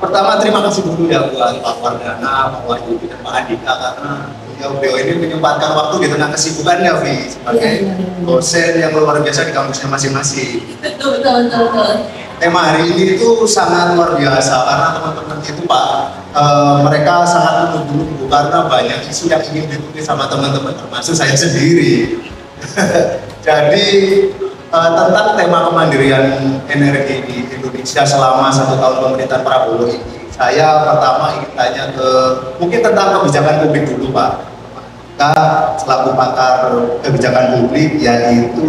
Pertama terima kasih dulu ya buat Pak Wardana, Pak Wahyu, dan Pak Andika karena beliau ini menyempatkan waktu di tengah kesibukannya, Vi, sebagai dosen yang luar biasa di kampusnya masing-masing. Betul. Tema hari ini itu sangat luar biasa karena teman-teman itu Pak, mereka sangat menunggu karena banyak isu yang ingin ditulis sama teman-teman termasuk saya sendiri. Jadi tentang tema kemandirian energi di Indonesia selama 1 tahun pemerintahan Prabowo ini, saya pertama ingin tanya ke mungkin tentang kebijakan publik dulu Pak. Kita selaku pakar kebijakan publik yaitu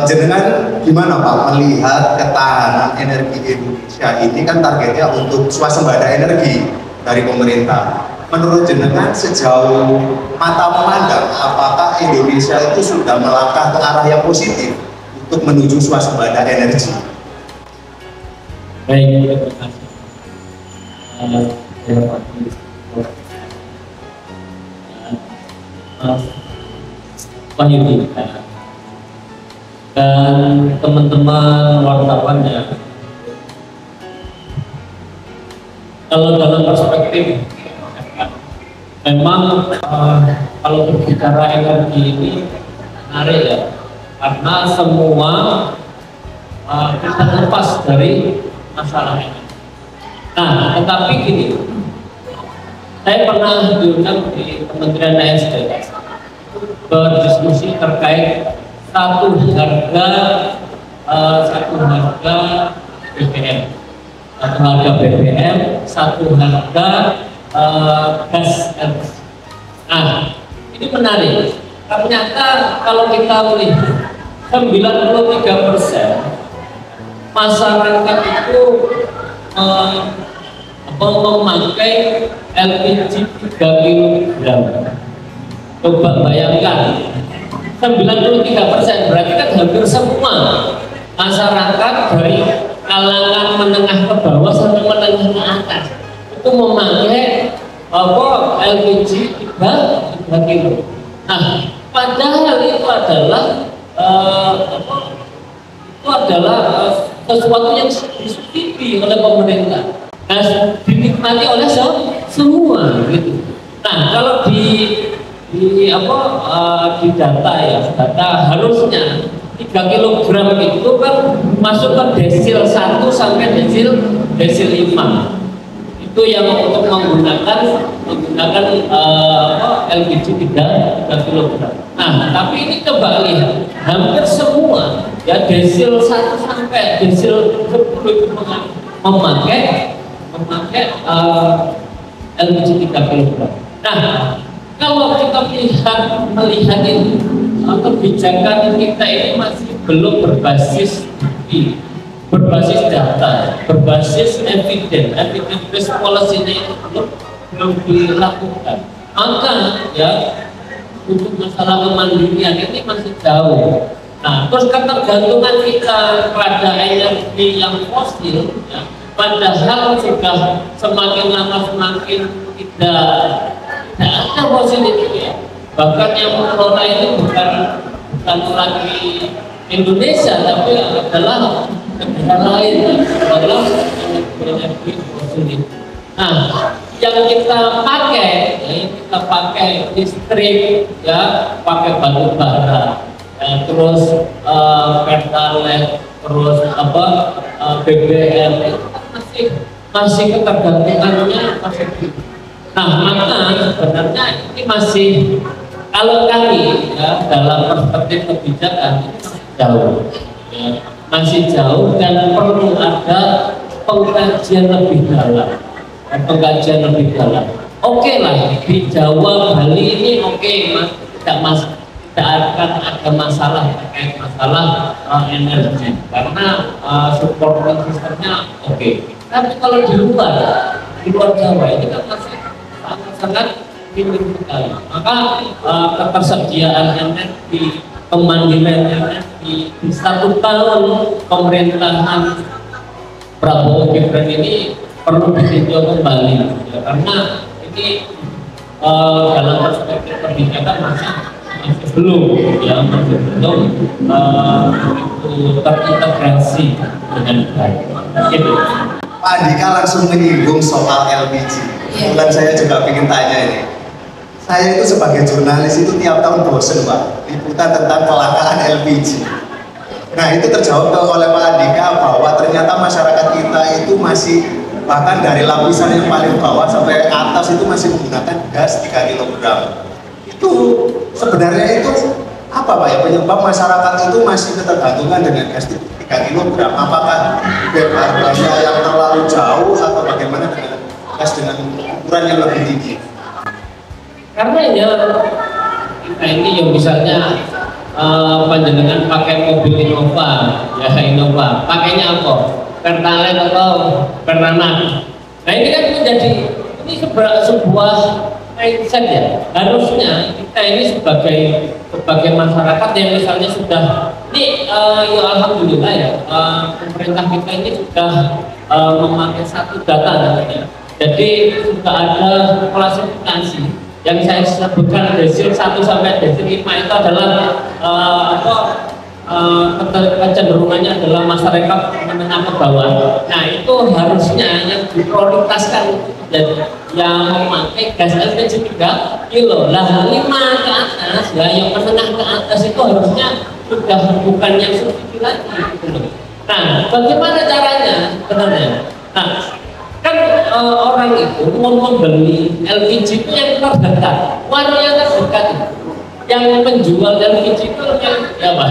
jenengan gimana Pak melihat ketahanan energi Indonesia ini kan targetnya untuk swasembada energi dari pemerintah. Menurut jenengan sejauh mata memandang apakah Indonesia itu sudah melangkah ke arah yang positif untuk menuju swasembada energi? Baik, terima kasih. Pak Yudi dan teman-teman wartawan ya. Kalau dalam perspektif memang kalau berbicara energi ini menarik ya, karena semua kita lepas dari masalah ini. Nah, tetapi gini, saya pernah diundang di Kementerian ESDM berdiskusi terkait satu harga BBM, satu harga gas LPG. Nah, ini menarik. Ternyata kalau kita melihat 93% masyarakat itu memakai LPG 3 kg. Coba bayangkan 93% berarti kan hampir semua masyarakat dari kalangan menengah ke bawah sampai menengah ke atas itu memakai LPG 3 kilo. Nah, padahal itu adalah sesuatu yang disubsidi oleh pemerintah, dinikmati oleh semua gitu. Nah, kalau di data harusnya 3 kg itu kan masuk ke desil 1 sampai desil 5. Itu yang untuk menggunakan LPG 3 kg. Nah, tapi ini coba lihat, hampir semua ya desil 1 sampai desil 10 itu memakai LPG 3 kg. Nah, kalau kita melihat ini kebijakan kita ini masih belum berbasis bukti, berbasis data, berbasis evidence based policy-nya itu belum dilakukan. Maka ya untuk masalah kemandirian ini masih jauh. Nah, terus ketergantungan kita pada energi yang fosil, ya, padahal sudah semakin lama semakin tidak ada fosil itu ya. Bahkan yang mengelola ini bukan lagi Indonesia, tapi adalah negara lain, adalah energi fosil itu. Nah, yang kita pakai, listrik, ya, pakai batu bara, terus pertalite, terus BBM itu masih ketergantungannya masih. Nah, maka sebenarnya ini masih, kalau kami ya dalam perspektif kebijakan ini masih jauh, ya, masih jauh dan perlu ada pengkajian lebih dalam. Oke lah, di Jawa, Bali ini oke, Mas, tidak akan ada masalah terkait masalah energi karena support sistemnya oke. Tapi kalau di luar Jawa ini kan masih sangat minim sekali. Maka ketersediaan energi, kemandirian energi di 1 tahun pemerintahan Prabowo Gibran ini perlu ditinjau kembali, ya, karena ini dalam perspektif kebijakan masih belum terintegrasi dengan baik. Gitu. Pak Andika langsung menyinggung soal LPG. Kebetulan saya juga ingin tanya ini. Saya itu sebagai jurnalis itu tiap tahun bosen Pak, liputan tentang kelangkaan LPG. Nah itu terjawab oleh Pak Andika bahwa ternyata masyarakat kita itu masih bahkan dari lapisan yang paling bawah sampai atas itu masih menggunakan gas 3 kg. Itu sebenarnya itu apa Pak ya penyebab masyarakat itu masih ketergantungan dengan gas 3 kg? Apakah harganya yang terlalu jauh atau bagaimana dengan gas dengan ukuran yang lebih tinggi? Karena ya kita ini yang misalnya panjenengan pakai mobil Innova, ya Innova, pakainya apa? Pertalite atau Pertamax. Nah ini kan menjadi ini sebuah mindset ya. Harusnya kita ini sebagai masyarakat yang misalnya sudah ini ya alhamdulillah ya pemerintah kita ini sudah memakai satu data namanya. Jadi sudah ada klasifikasi yang saya sebutkan desil 1 sampai desil 5 itu adalah kecenderungannya adalah masyarakat menengah ke bawah. Nah itu harusnya yang diprioritaskan yang memakai gas LPG 3 kilo. Nah 5 ke atas ya yang menengah ke atas itu harusnya sudah bukan yang subsidi lagi gitu. Nah bagaimana caranya sebenarnya? Nah kan orang itu mau membeli LPG itu yang terdekat, warna yang terdekat yang menjual LPG itu yang ya Pak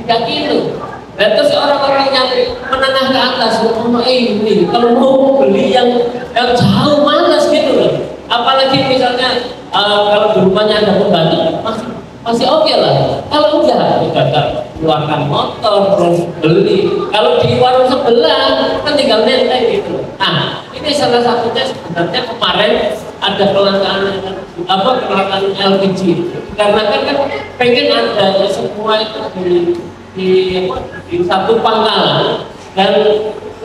3 kilo. Dan terus orang-orang yang menengah ke atas ngomong ini kalau mau beli yang jauh malas gitu loh. Apalagi misalnya kalau di rumahnya ada pembantu masih oke lah. Kalau enggak kita keluarkan motor terus beli. Kalau di warung sebelah kan tinggal nenteng gitu. Nah ini salah satunya sebenarnya kemarin ada kelangkaan LPG karena kan pengen ada semua itu di satu pangkalan dan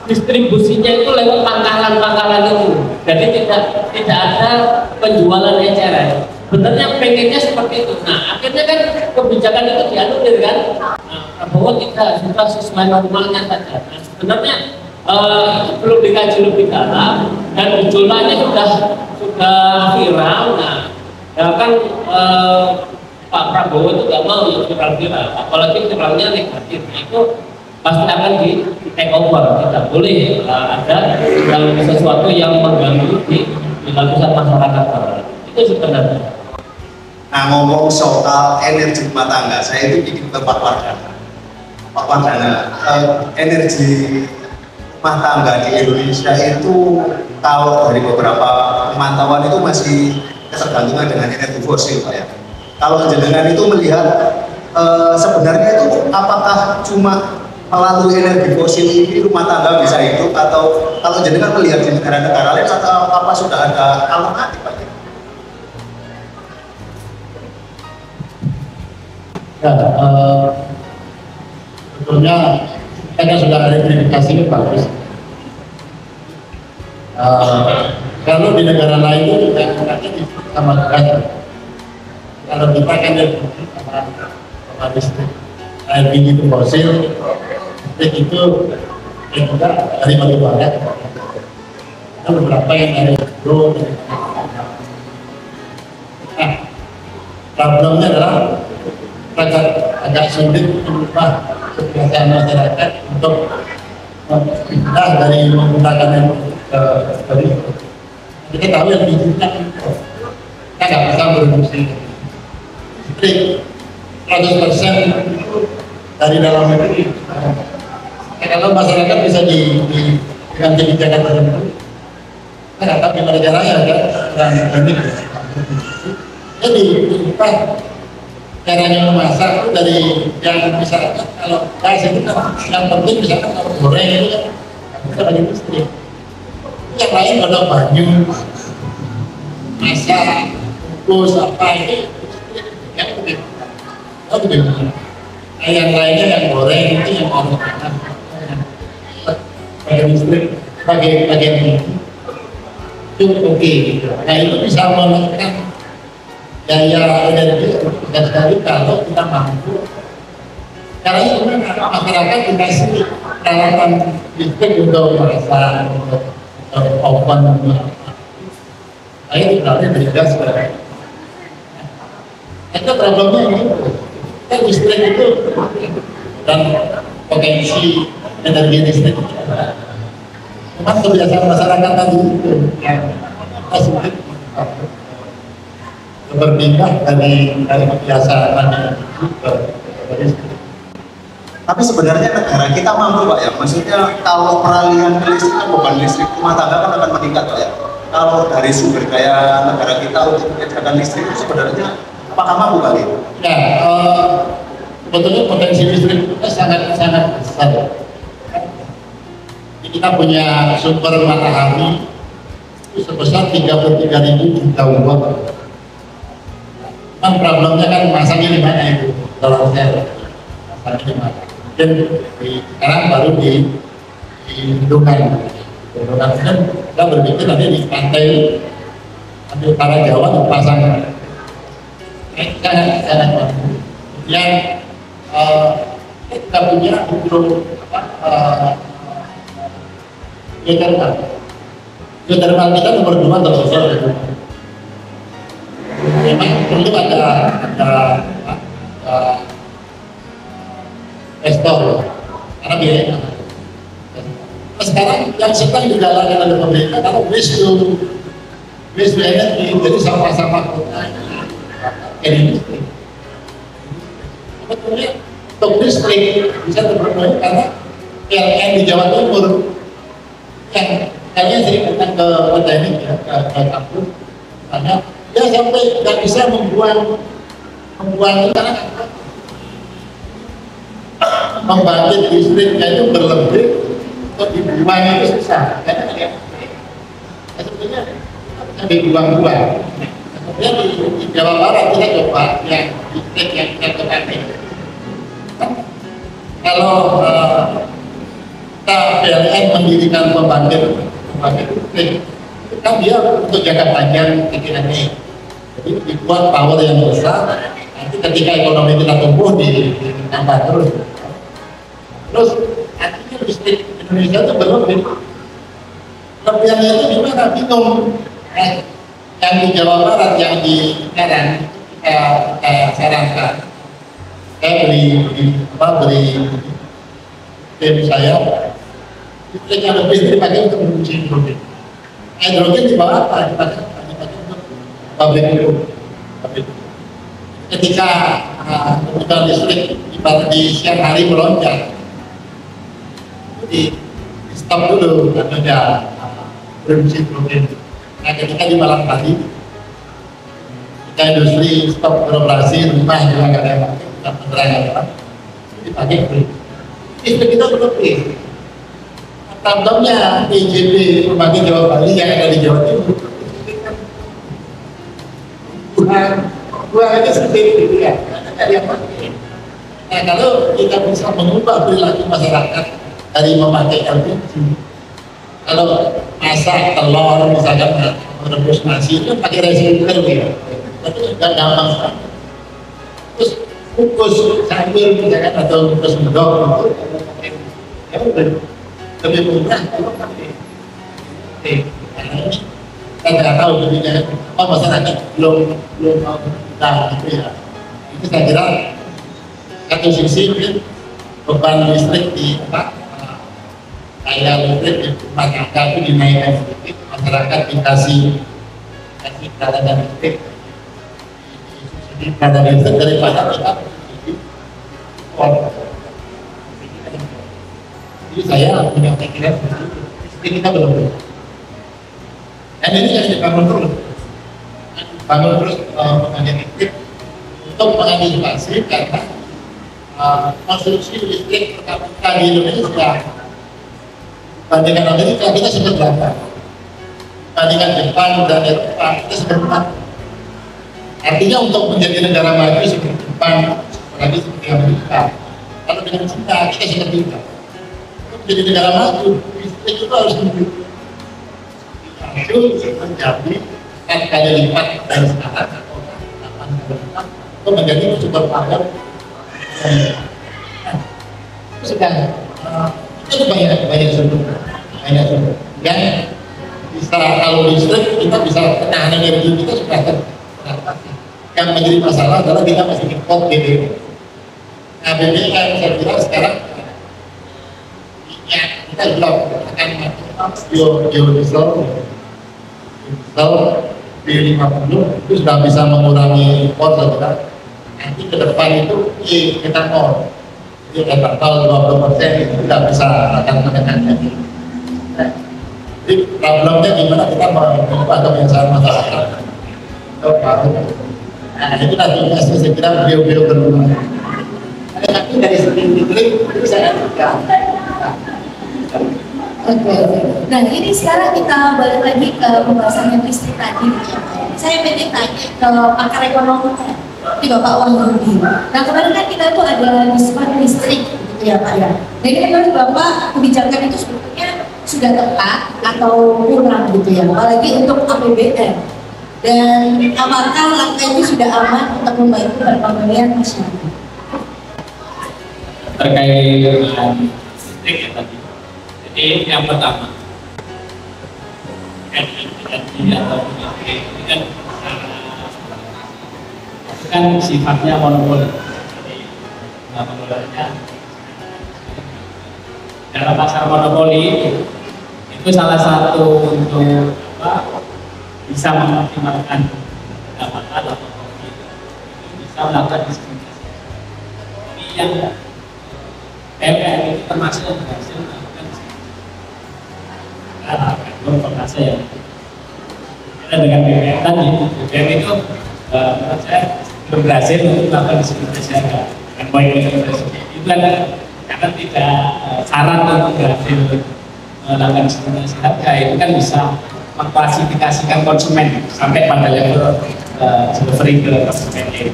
distribusinya itu lewat pangkalan-pangkalan itu. Jadi tidak ada penjualan eceran. Sebenarnya pengennya seperti itu. Nah akhirnya kan kebijakan itu dianulir kan. Prabowo tidak sudah sesuai normalnya saja. Nah, sebenarnya belum dikaji lebih dalam dan gejolaknya sudah viral. Nah ya kan Pak Prabowo itu nggak mau yang viral-viral, apalagi viralnya negatif. Itu pasti akan di take over. Tidak boleh ada yang sesuatu yang mengganggu di lapisan masyarakat. Itu sebenarnya. Nah ngomong soal energi rumah tangga, saya itu bikin ke Pak Wardana, energi rumah tangga di Indonesia itu kalau dari beberapa pemantauan itu masih ketergantungan dengan energi fosil Pak ya. Kalau jenengan itu melihat sebenarnya itu apakah cuma melalui energi fosil ini rumah tangga bisa hidup atau kalau jenengan melihat di negara-negara lain atau apa sudah ada alternatif Pak? Ya, sebetulnya kita sudah ada verifikasi ini bagus. Kalau di negara lain itu tidak sama gas. Kalau kita kan sama listrik, LPG itu fosil, listrik itu juga dari batu bara. Ada beberapa yang dari hidro. Nah, problemnya adalah agak sulit mengubah kebiasaan masyarakat untuk pindah dari menggunakan yang dari kita tahu yang digital kita nggak bisa produksi listrik 100% dari dalam negeri. Kalau masyarakat bisa dengan kebijakan tertentu, kita nggak tahu gimana caranya kan dan ini jadi kita caranya memasak itu dari yang misalkan kalau gas itu kan yang penting misalkan kalau goreng itu kan kita lagi listrik. Yang lain kalau banyu, masak, kukus apa ini yang penting. Oh begitu. Nah, yang lainnya yang goreng itu yang harus pakai listrik, pakai itu oke gitu. Nah itu bisa menekan daya energi dan sekali kalau kita mampu. Karena itu masyarakat dikasih peralatan listrik untuk masak, untuk oven, air beralih dari gas ke. Itu problemnya ini, kan listrik itu dan potensi energi listrik. Memang kebiasaan masyarakat tadi itu yang sulit berpindah dari kebiasaan ke listrik. Tapi sebenarnya negara kita mampu Pak ya, maksudnya kalau peralihan ke listrik, beban listrik rumah tangga kan akan meningkat Pak ya. Kalau dari sumber daya negara kita untuk menyediakan listrik itu sebenarnya apakah mampu kali? Ya, sebetulnya potensi listrik kita sangat besar. Kita punya sumber matahari itu sebesar 33.000 juta watt. Memang problemnya kan masangnya di mana itu? Kalau saya masangnya di mana? Dan sekarang baru di Dungan. Dan kita berpikir nanti di pantai utara Jawa dipasang sangat bagus. Yang kita punya geothermal kita nomor 2 terbesar. Memang perlu ada investor karena biayanya. Sekarang yang sedang dijalankan oleh pemerintah kalau waste to energy, jadi sampah-sampah kota ini listrik. Sebetulnya untuk listrik bisa terpenuhi karena PLN di Jawa Timur yang kalian sering datang ke kota ini ya, ke kampus, karena dia sampai tidak bisa membuang karena membangkit listriknya itu berlebih untuk dibuang itu susah karena sebetulnya bisa dibuang-buang. Kemudian di Jawa Barat kita coba yang listrik yang kita pakai kalau kita PLN mendirikan pembangkit listrik kan dia untuk jangka panjang pikirannya, jadi dibuat power yang besar. Nanti ketika ekonomi kita tumbuh ditambah terus artinya listrik Indonesia itu berlebih. Kelebihannya itu di mana? Bingung. Yang di Jawa Barat, yang di Karang, kita sarankan. Saya beri tim saya listrik yang lebih dipakai untuk produksi hidrogen. Hidrogen di bawah apa? Dipakai untuk pabrik itu. Ketika kebutuhan listrik di siang hari melonjak, di stop dulu karena produksi hidrogen. Nah, ketika di malam hari kita industri stop beroperasi, rumah juga nggak ada yang pakai, kita penerangan dipakai listrik kita berlebih. Contohnya PJB Pembangkit Jawa Bali yang ada di Jawa Timur, buang aja sedikit gitu ya, ada yang pakai. Nah, kalau kita bisa mengubah perilaku masyarakat dari memakai LPG, kalau masak telur misalkan merebus nasi itu pakai rice cooker ya, itu nggak gampang sekali. Terus kukus sayur misalkan atau kukus mendok itu ya lebih mudah kalau pakai. Kita nggak tahu jadinya masyarakat belum mau kita gitu ya. Itu saya kira satu sisi beban listrik di daya listrik di rumah tangga itu dinaikkan sedikit, masyarakat dikasih dana dan listrik, dana listrik daripada kita jadi saya punya pikiran listrik kita belum. Dan ini yang dibangun terus, pembangkit listrik untuk mengantisipasi karena konsumsi listrik per kapita di Indonesia bandingkan Amerika kita sudah berapa? Bandingkan Jepang dan Eropa kita sudah berapa? Artinya untuk menjadi negara maju seperti Jepang, apalagi seperti Amerika, kalau dengan Cina kita sudah tidak. Untuk menjadi negara maju, listrik itu harus menjadi 4 kali lipat dari sekarang atau 8 kali lipat untuk menjadi super power. Itu sudah itu banyak sumber, dan bisa kalau listrik kita bisa tahan energi kita sudah teratasi. Yang menjadi masalah adalah kita masih import BBM. Nah BBM kan saya kira sekarang ya kita juga akan biodiesel B50 itu sudah bisa mengurangi impor saya kira. Nanti ke depan itu etanol. Jadi etanol 20% itu sudah bisa akan menekan lagi. Jadi problemnya gimana kita mengubah kebiasaan masyarakat. Nah itu nanti saya kira beliau berdua. Tapi dari segi listrik itu saya tidak. Oke. Nah ini sekarang kita balik lagi ke pembahasan yang listrik tadi. Saya pengen tanya ke pakar ekonomi di Bapak Wahyudi. Nah kemarin kan kita tuh ada diskon listrik gitu ya Pak ya. Jadi menurut Bapak kebijakan itu sebetulnya sudah tepat atau kurang gitu ya, apalagi untuk APBN. Dan apakah langkah itu sudah aman untuk membantu perekonomian masyarakat? Terkait dengan listrik ya tadi. Jadi yang pertama, energi atau listrik ini kan sifatnya monopoli. Jadi pengelolanya dalam pasar monopoli itu salah satu untuk bisa mengoptimalkan pendapatan atau profit, bisa melakukan diskriminasi. Ini yang PLN itu termasuk yang berhasil melakukan diskriminasi. Ya. Kita dengan BPM tadi, BPM itu menurut saya belum berhasil untuk melakukan diskriminasi harga. Dan poin itu kan karena tidak syarat untuk berhasil melakukan diskriminasi harga itu kan bisa mengklasifikasikan konsumen sampai pada level delivery ke konsumen.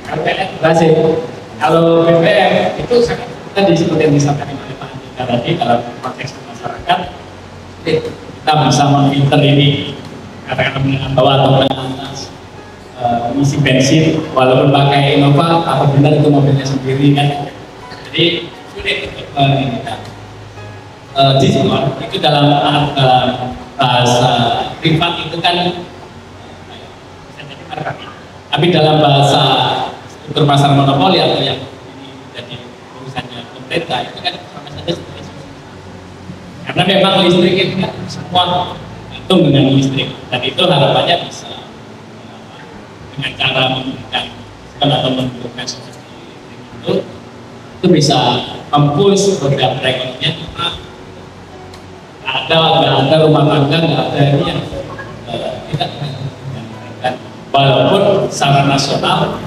Kalau PLN berhasil, kalau BPM itu tadi seperti yang disampaikan oleh Pak Andika tadi, kalau konteks masyarakat kita bisa memfilter ini katakanlah menengah bawah atau menengah atas isi bensin walaupun pakai Innova apa benar itu mobilnya sendiri kan, jadi sulit untuk menentukan diskon itu dalam bahasa privat itu kan bisa jadi marketing, tapi dalam bahasa struktur pasar monopoli atau yang ini jadi urusannya pemerintah itu kan sama saja seperti itu. Karena memang listrik itu kan semua hitung dengan listrik dan itu harapannya bisa dengan cara memberikan atau menurunkan subsidi listrik itu bisa mempush roda perekonomian. Nggak ada rumah tangga, nggak ada ini yang kita kan walaupun secara nasional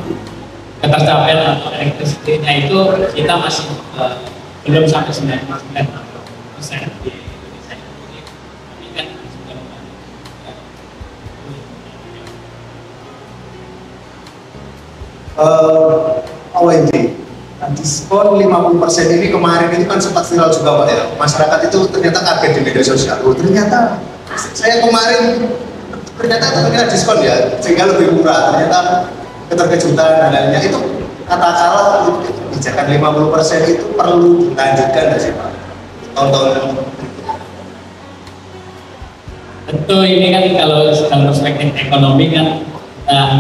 ketercapaian atau elektrisitasnya itu kita masih belum sampai 99% di Indonesia. Ini kan sudah OMD diskon 50% ini kemarin itu kan sempat viral juga Pak ya. Masyarakat itu ternyata kaget di media sosial. Oh, ternyata saya kemarin ternyata diskon ya, sehingga lebih murah. Ternyata keterkejutan dan lainnya itu katakanlah kebijakan 50% itu perlu dilanjutkan nggak sih Pak? Tahun-tahun tentu ini kan kalau dalam perspektif ekonomi kan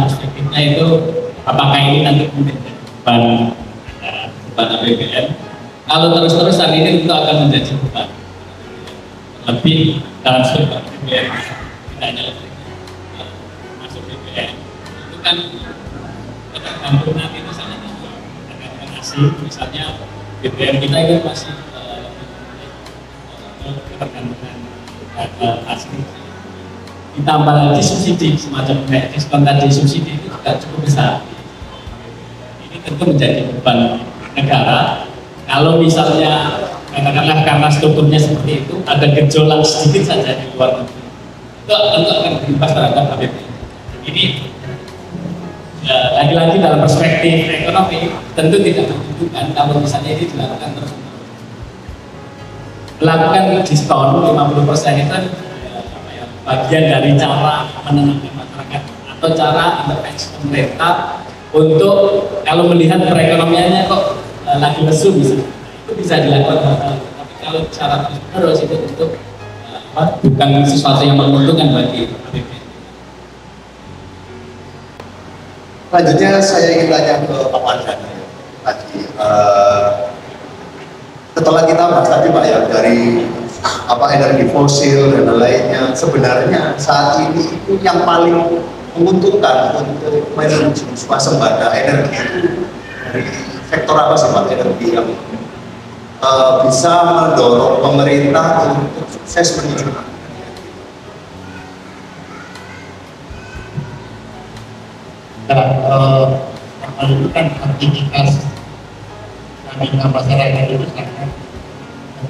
perspektifnya itu apakah ini nanti menjadi beban APBN. Kalau terus-terusan ini tentu akan menjadi beban lebih dalam struktur BBM, tidak hanya masuk BBM itu kan ketergantungan itu sangat tergantung asing. Misalnya BBM kita itu masih ketergantungan asing, ditambah lagi subsidi semacam kayak diskon tadi, subsidi itu juga cukup besar. Ini tentu menjadi beban negara. Kalau misalnya katakanlah karena strukturnya seperti itu ada gejolak sedikit saja di luar negeri, itu tentu akan berimbas terhadap APBN. Ini lagi-lagi dalam perspektif ekonomi tentu tidak menunjukkan kalau misalnya ini dilakukan terus. Melakukan diskon 50% itu bagian dari cara menenangkan masyarakat atau cara intervensi pemerintah untuk kalau melihat perekonomiannya kok lagi lesu bisa, itu bisa dilakukan. Tapi kalau secara terus itu untuk bukan sesuatu yang menguntungkan bagi APBN. Selanjutnya saya ingin tanya ke Pak Wardana tadi. Setelah kita bahas tadi Pak ya dari energi fosil dan lainnya, sebenarnya saat ini itu yang paling menguntungkan untuk menuju swasembada energi itu dari sektor apa sih Pak, energi yang bisa mendorong pemerintah untuk sukses menuju itu kan aktivitas kami masyarakat itu sangat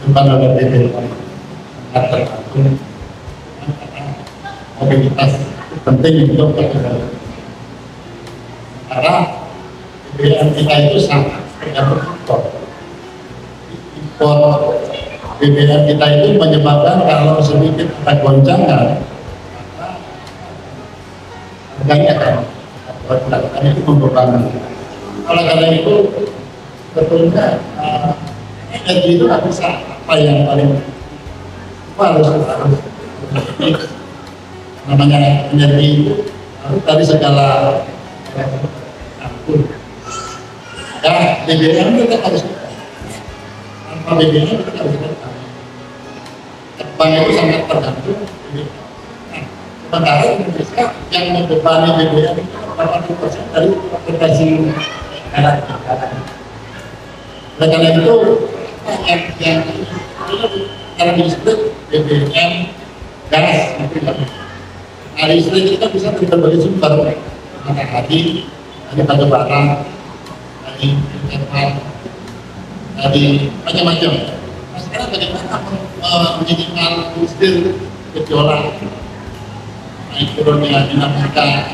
terutama oleh BBM tergantung mobilitas penting untuk perjalanan. Karena BBM kita itu sangat tergantung impor BBM kita itu menyebabkan kalau sedikit ada goncangan harganya kan itu membebani. Oleh karena itu sebetulnya energi itu nggak bisa apa yang paling harus namanya energi itu harus dari segala campur. Ya BBM kita harus tanpa BBM kita harus Jepang itu sangat tergantung. Sementara Indonesia yang membebani BBM itu 80% dari transportasi darat. Oleh karena itu yang karena listrik, BBM, gas, nah listrik kita bisa dari berbagai sumber, matahari, dari batu bara, dari geothermal, dari macam-macam. Nah, sekarang bagaimana menyediakan listrik gejolak, naik turunnya dinamika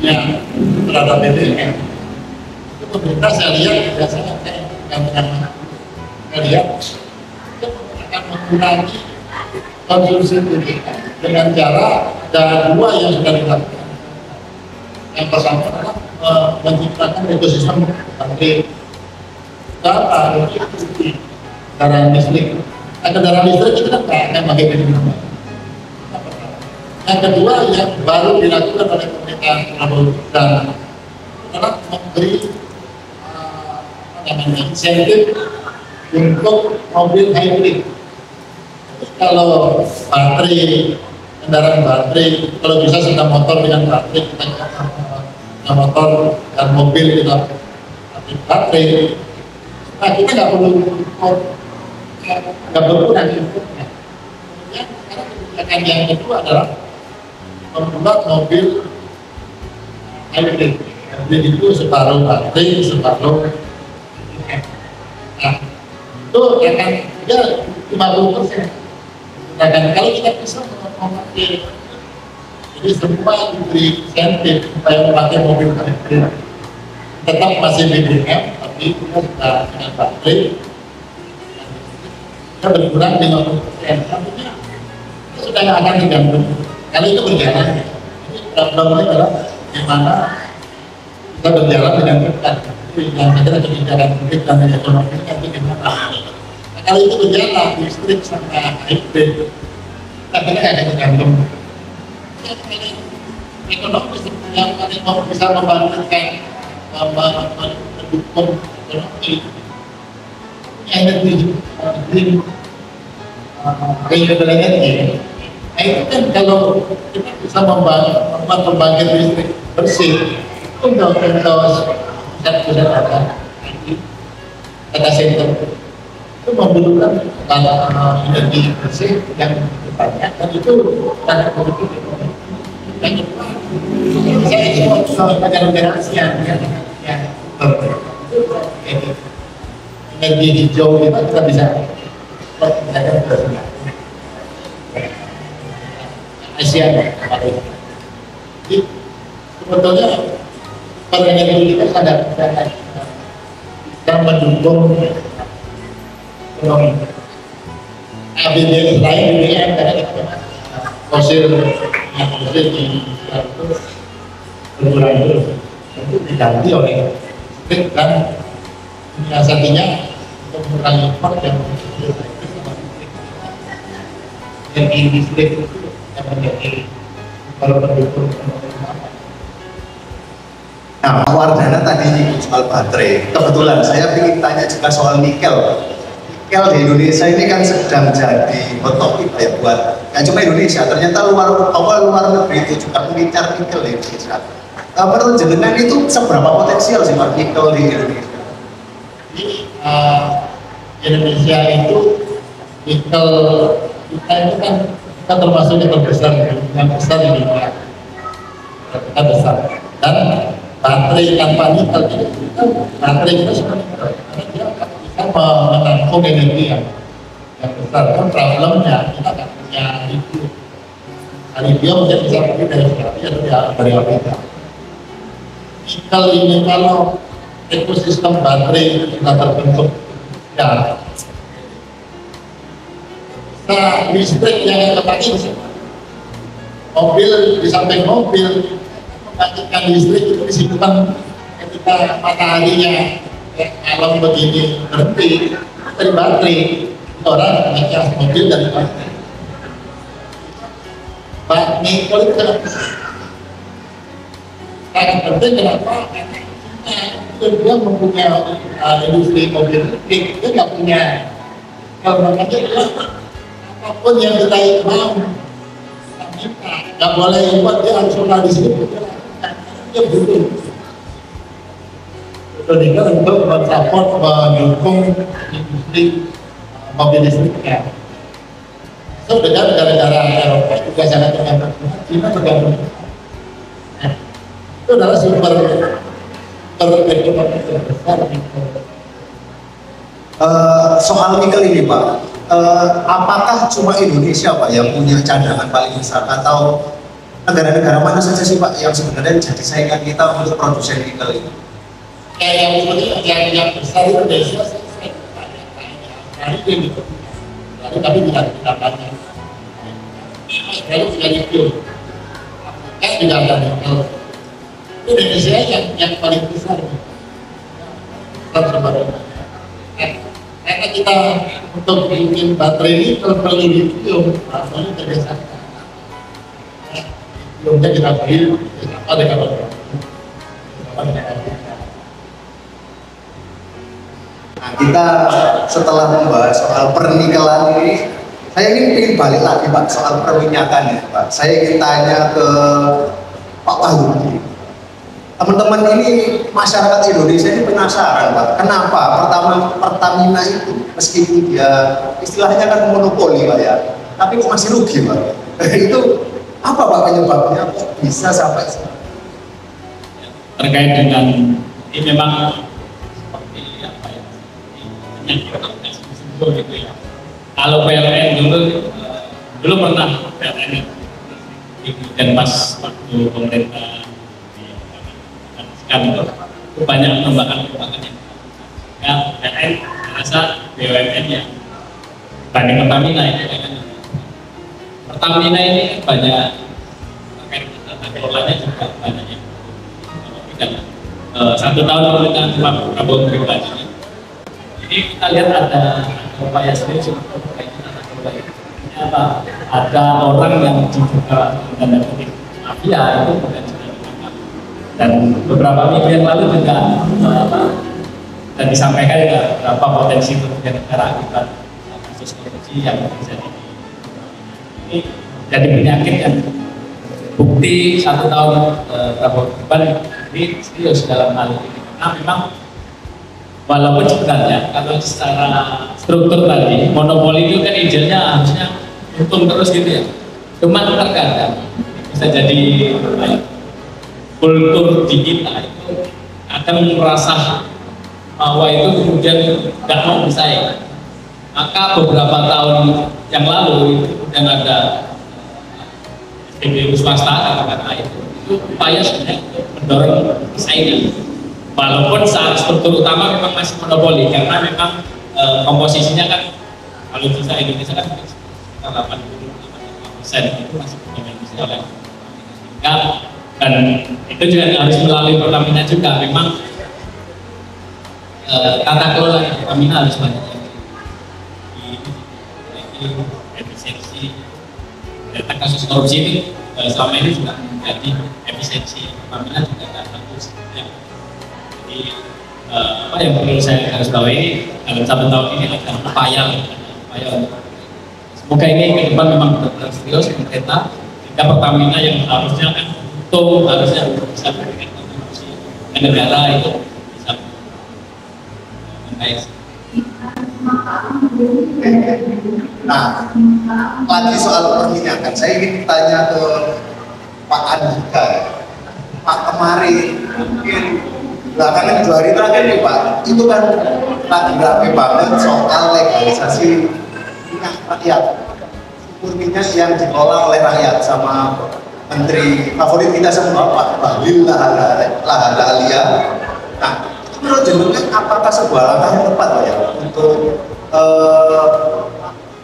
yang terhadap BBM. Itu pemerintah saya lihat biasanya saya lihat itu akan mengurangi konsumsi BBM dengan cara ada dua yang sudah dilakukan. Yang pertama adalah menciptakan ekosistem baterai kendaraan listrik. Kendaraan listrik itu kan akan pakai BBM. Yang kedua yang baru dilakukan oleh pemerintah Prabowo dan adalah memberi insentif untuk mobil hybrid. Kalau baterai, kendaraan baterai, kalau bisa sepeda motor dengan baterai, kita motor dan mobil kita pakai baterai. Nah kita nggak perlu impor, nggak berkurang impornya. Kemudian sekarang kebijakan yang kedua adalah membuat mobil hybrid. Hybrid itu separuh baterai, separuh nah, itu akan ya 50%. Dan kalau kita bisa memakai, jadi semua diberi insentif supaya memakai mobil hybrid, tetap masih BBM, tapi kita sudah dengan baterai, kita berkurang 50%. Artinya kita sudah nggak akan digantung. Kalau itu berjalan, ini problemnya adalah bagaimana kita berjalan dengan cepat. Yang ada kebijakan publik dan ekonomi itu gimana? Nah, kalau itu berjalan, listrik sama hybrid, kita akan tergantung. Ekonomi yang mau bisa membangkitkan, mendukung ekonomi, energi, green, renewable energy. Nah itu kan kalau kita bisa membuat pembangkit listrik bersih untuk pusat-pusat data center itu membutuhkan energi bersih yang banyak dan itu sangat produktif. Dan saya ingin negara-negara ASEAN yang energi hijau itu kita bisa ASEAN. Jadi sebetulnya energi kita sangat dan mendukung ekonomi. APBN lain BBM karena kita fosil di itu berkurang itu diganti oleh listrik dan menyiasatinya untuk mengurangi impor yang listrik itu yang menjadi kalau pendukung. Nah, Pak Wardana tadi nyinggung soal baterai. Kebetulan saya ingin tanya juga soal nikel. Nikel di Indonesia ini kan sedang jadi hot topic ya buat nggak cuma Indonesia, ternyata luar negeri itu juga mengincar nikel di Indonesia. Menurut jenengan itu seberapa potensial sih Pak nikel di Indonesia? Jadi Indonesia itu nikel kita itu kan kita termasuk nikel besar yang besar di dunia. Kita besar dan baterai tanpa nikel itu baterai kita sebenarnya karena dia bisa menampung energi yang besar. Kan problemnya kita nggak punya lithium. Lithium mungkin bisa pergi dari Australia atau dari Amerika. Nikel ini kalau ekosistem baterai itu sudah terbentuk ya bisa listrik yang terpakai mobil di samping mobil membangkitkan listrik itu di situ kan ketika mataharinya malam begini berhenti dari baterai orang ngecas mobil dari baterai. Pak nikel itu kenapa? Sangat penting kenapa? Dia mempunyai industri mobil listrik, dia nggak punya. Kalau makanya apapun yang kita mau minta, nggak boleh buat dia harus di sini. Dia butuh. Nikel untuk mensupport, mendukung industri mobil listriknya. So dengan negara-negara Eropa juga sangat tergantung. China tergantung. Itu adalah sumber ekonomi terbesar. Soal nikel ini Pak, apakah cuma Indonesia Pak yang punya cadangan paling besar atau negara-negara mana saja sih Pak yang sebenarnya jadi saingan kita untuk produksi nikel ini? Yang besar itu Indonesia tapi tidak banyak. Kalau sudah lithium, kan tidak ada nikel. Indonesia yang paling besar. Karena kita untuk bikin baterai ini perlu lithium, rasanya berdasarkan. Lithiumnya kita beli apa dengan Nah, kita setelah membahas soal pernikelan ini, saya ingin balik lagi Pak soal perminyakan ya Pak. Saya ingin tanya ke Pak Wahyudi. Teman-teman ini masyarakat Indonesia ini penasaran Pak, kenapa Pertamina itu meskipun dia istilahnya kan monopoli Pak ya, tapi kok masih rugi Pak? Itu apa Pak penyebabnya kok bisa sampai terkait dengan ini memang seperti apa ya, gitu ya. Kalau PLN dulu pernah PLN dan pas waktu pemerintah itu banyak pengembangan yang ya PLN merasa BUMN ya banding Pertamina ini Pertamina ini banyak terkait tata kelolanya juga banyak yang dan 1 tahun pemerintahan Pak Prabowo pribadi. Jadi kita lihat ada upaya serius untuk berkaitan tata kelola itu. Apa? Ada orang yang diduga tanda kutip mafia itu bukan sudah ditangkap. Dan beberapa minggu yang lalu juga dan disampaikan ya berapa potensi kerugian negara akibat kasus korupsi yang terjadi ini jadi penyakit yang bukti 1 tahun Prabowo depan ini serius dalam hal ini karena memang walaupun sebenarnya kalau secara struktur tadi monopoli itu kan idealnya harusnya untung terus gitu ya, cuma terkadang bisa jadi kultur di kita itu akan merasa bahwa itu kemudian nggak mau bersaing. Maka beberapa tahun yang lalu itu kemudian ada SPBU swasta kata-kata itu upaya sebenarnya mendorong persaingan. Walaupun saat struktur utama memang masih monopoli karena memang komposisinya kan kalau bisa Indonesia kan sekitar 80% itu masih didominasi oleh Amerika dan itu juga harus melalui Pertamina juga memang tata kelola Pertamina harus banyak efisiensi. Ternyata kasus korupsi itu selama ini juga menjadi efisiensi Pertamina juga tidak bagus. Ya. Jadi apa yang perlu saya garis bawahi dalam 1 tahun ini adalah upaya. Semoga ini ke depan memang benar-benar serius pemerintah. Jika Pertamina yang harusnya kan untung, harusnya bisa memberikan kontribusi ke negara itu bisa baik. Nah, lagi soal perminyakan, saya ingin tanya ke Pak Andika. Pak, kemarin mungkin belakangan 2 hari terakhir nih Pak, itu kan lagi rame banget soal legalisasi minyak rakyat, sumber minyak yang dikelola oleh rakyat sama Menteri favorit kita semua Pak Bahlil Lahadalia. Nah, menurut jenengan apakah sebuah langkah yang tepat Pak ya untuk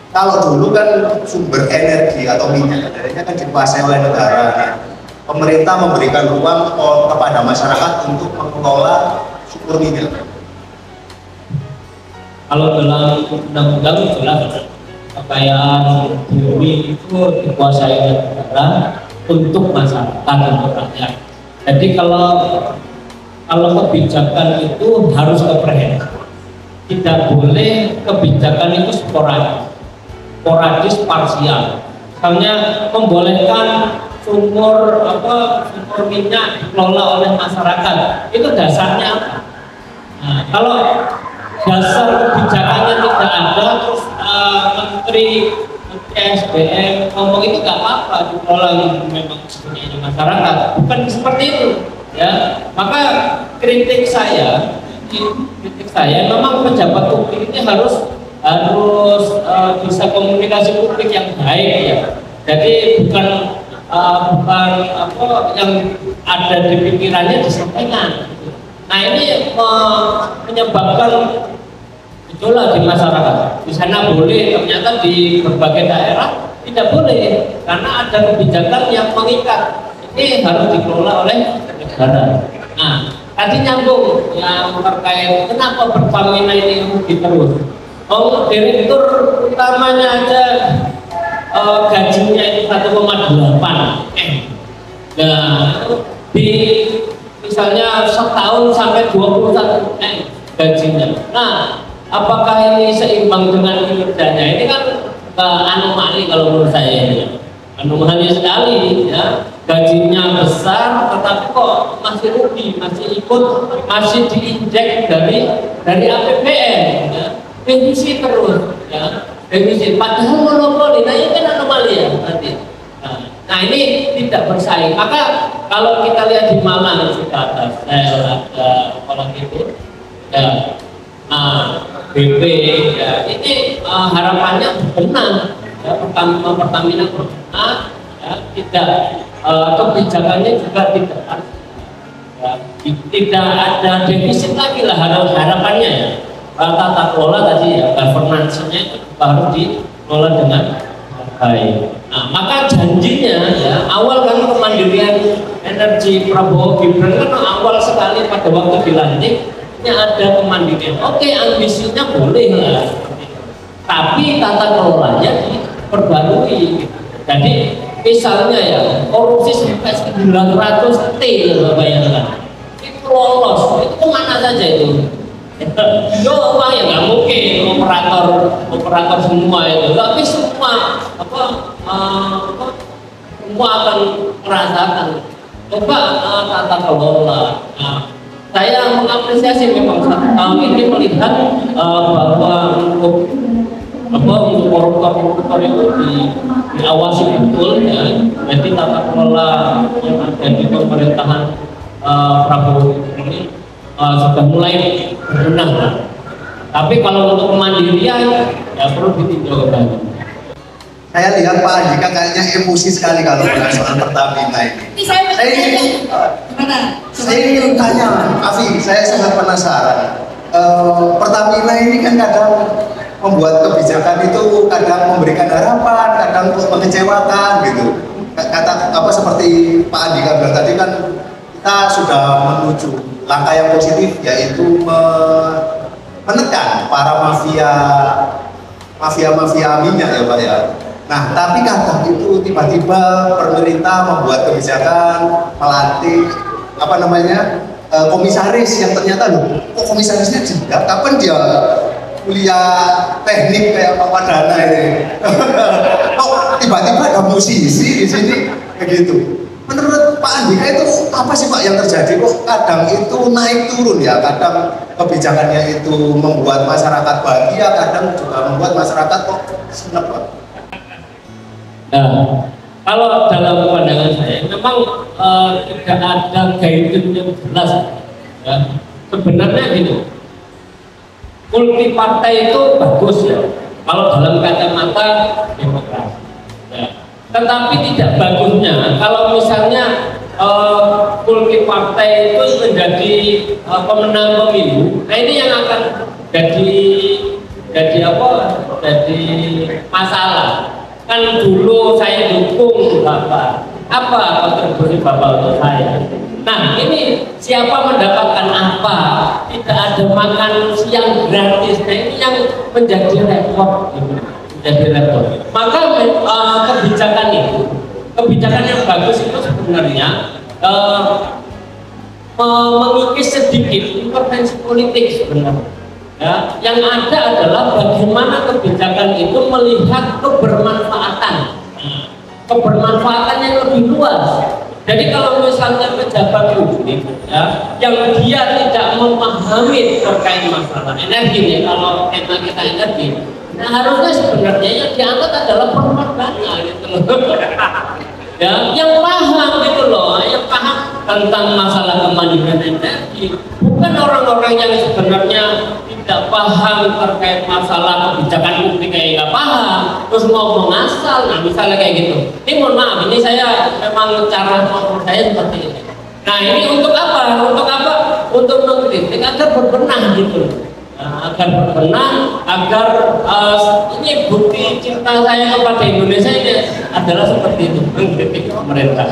kalau dulu kan sumber energi atau minyak kan dikuasai oleh negara, pemerintah memberikan ruang kepada masyarakat untuk mengelola sumber minyak. Kalau dalam undang-undang jelas kekayaan bumi itu dikuasai oleh negara untuk masyarakat, untuk rakyat. Jadi kalau kebijakan itu harus komprehensif, tidak boleh kebijakan itu sporadis parsial. Misalnya membolehkan sumur minyak dikelola oleh masyarakat, itu dasarnya apa? Nah, kalau dasar kebijakannya tidak ada, terus Menteri SDM ngomong itu nggak apa-apa, dikelola memang sebenarnya masyarakat, bukan seperti itu. Ya, maka kritik saya memang pejabat publik ini harus bisa komunikasi publik yang baik ya. Jadi bukan yang ada di pikirannya disampaikan. Nah ini menyebabkan gejolak di masyarakat. Di sana boleh, ternyata di berbagai daerah tidak boleh karena ada kebijakan yang mengikat. Ini harus dikelola oleh negara. Nah, tadi nyambung yang terkait kenapa Pertamina ini rugi terus. Direktur utamanya aja gajinya itu 1,8 M. Nah, di misalnya setahun sampai 21 M gajinya. Nah, apakah ini seimbang dengan kinerjanya? Ini kan anomali kalau menurut saya ini. Anomali sekali ya. Gajinya besar tetapi kok masih rugi, masih diinjek dari APBN ya. Defisit terus ya. Defisit padahal monopoli. Nah ini kan anomali ya nanti. Nah ini tidak bersaing. Maka kalau kita lihat di Malang sudah ada sel, ada apa itu ya, BP ya, ini harapannya benar ya, Pertamina berbenah ya, tidak kebijakannya juga tidak ya, tidak ada defisit lagi lah harapannya ya. Tata kelola tadi ya, governance-nya itu harus dikelola dengan baik. Nah, maka janjinya ya, awal kan kemandirian energi Prabowo Gibran kan awal sekali pada waktu dilantik ini ada kemandirian. Oke, ambisinya boleh lah, tapi tata kelolanya diperbarui gitu. Jadi misalnya ya, korupsi sampai 900 T bayangkan, itu lolos, itu kemana saja itu? Itu uang yang nggak mungkin operator semua itu, tapi semua semua akan merasakan. Coba tata kelola. Nah, saya mengapresiasi memang 1 tahun ini melihat bahwa untuk koruptor itu diawasi betul ya. Jadi tata kelola yang ada di pemerintahan Prabowo ini sudah mulai berbenah. Tapi kalau untuk kemandirian ya perlu ditinjau kembali. Saya lihat Pak Andika kayaknya emosi sekali kalau bahas soal Pertamina ini. Saya ingin tanya, Afi, saya sangat penasaran. Pertamina ini kan kadang membuat kebijakan itu kadang memberikan harapan, kadang mengecewakan gitu. Kata apa seperti Pak Andika bilang tadi kan kita sudah menuju langkah yang positif, yaitu menekan para mafia mafia-mafia minyak ya Pak ya. Nah, tapi kadang itu tiba-tiba pemerintah membuat kebijakan melantik apa namanya komisaris yang ternyata loh, kok komisarisnya tidak? Kapan dia kuliah teknik kayak Pak Wadana ini? Kok tiba-tiba ada musisi di sini begitu? Menurut Pak Andika itu apa sih Pak yang terjadi? Kok kadang itu naik turun ya? Kadang kebijakannya itu membuat masyarakat bahagia, kadang juga membuat masyarakat kok senang Pak. Nah, kalau dalam pandangan saya memang tidak ada guidance yang jelas. Ya. Sebenarnya gitu, multi partai itu bagus ya. Kalau dalam kacamata demokrasi. Ya. Tetapi tidak bagusnya kalau misalnya multi partai itu menjadi pemenang pemilu. Nah ini yang akan jadi apa? Jadi masalah. Kan dulu saya dukung Bapak. Apa kontribusi Bapak untuk saya? Nah ini siapa mendapatkan apa? Tidak ada makan siang gratis. Nah ini yang menjadi repot. Jadi repot. Maka kebijakan yang bagus itu sebenarnya mengikis sedikit intervensi politik sebenarnya. Ya, yang ada adalah bagaimana kebijakan itu melihat kebermanfaatan yang lebih luas. Jadi kalau misalnya pejabat publik ya, yang dia tidak memahami terkait masalah energi nih, kalau tema kita energi. Nah harusnya sebenarnya yang diangkat adalah permodalannya gitu loh. Ya, yang paham gitu loh, yang paham tentang masalah kemandirian energi, bukan orang-orang yang sebenarnya tidak paham terkait masalah kebijakan publik kayak nggak paham, terus ngomong asal. Nah misalnya kayak gitu. Ini mohon maaf, ini saya memang cara ngomong saya seperti ini. Nah ini untuk apa? Untuk apa? Untuk mengkritik agar berbenah gitu loh. Nah, agar berbenah, agar ini bukti cinta saya kepada Indonesia ini adalah seperti itu, mengkritik pemerintah.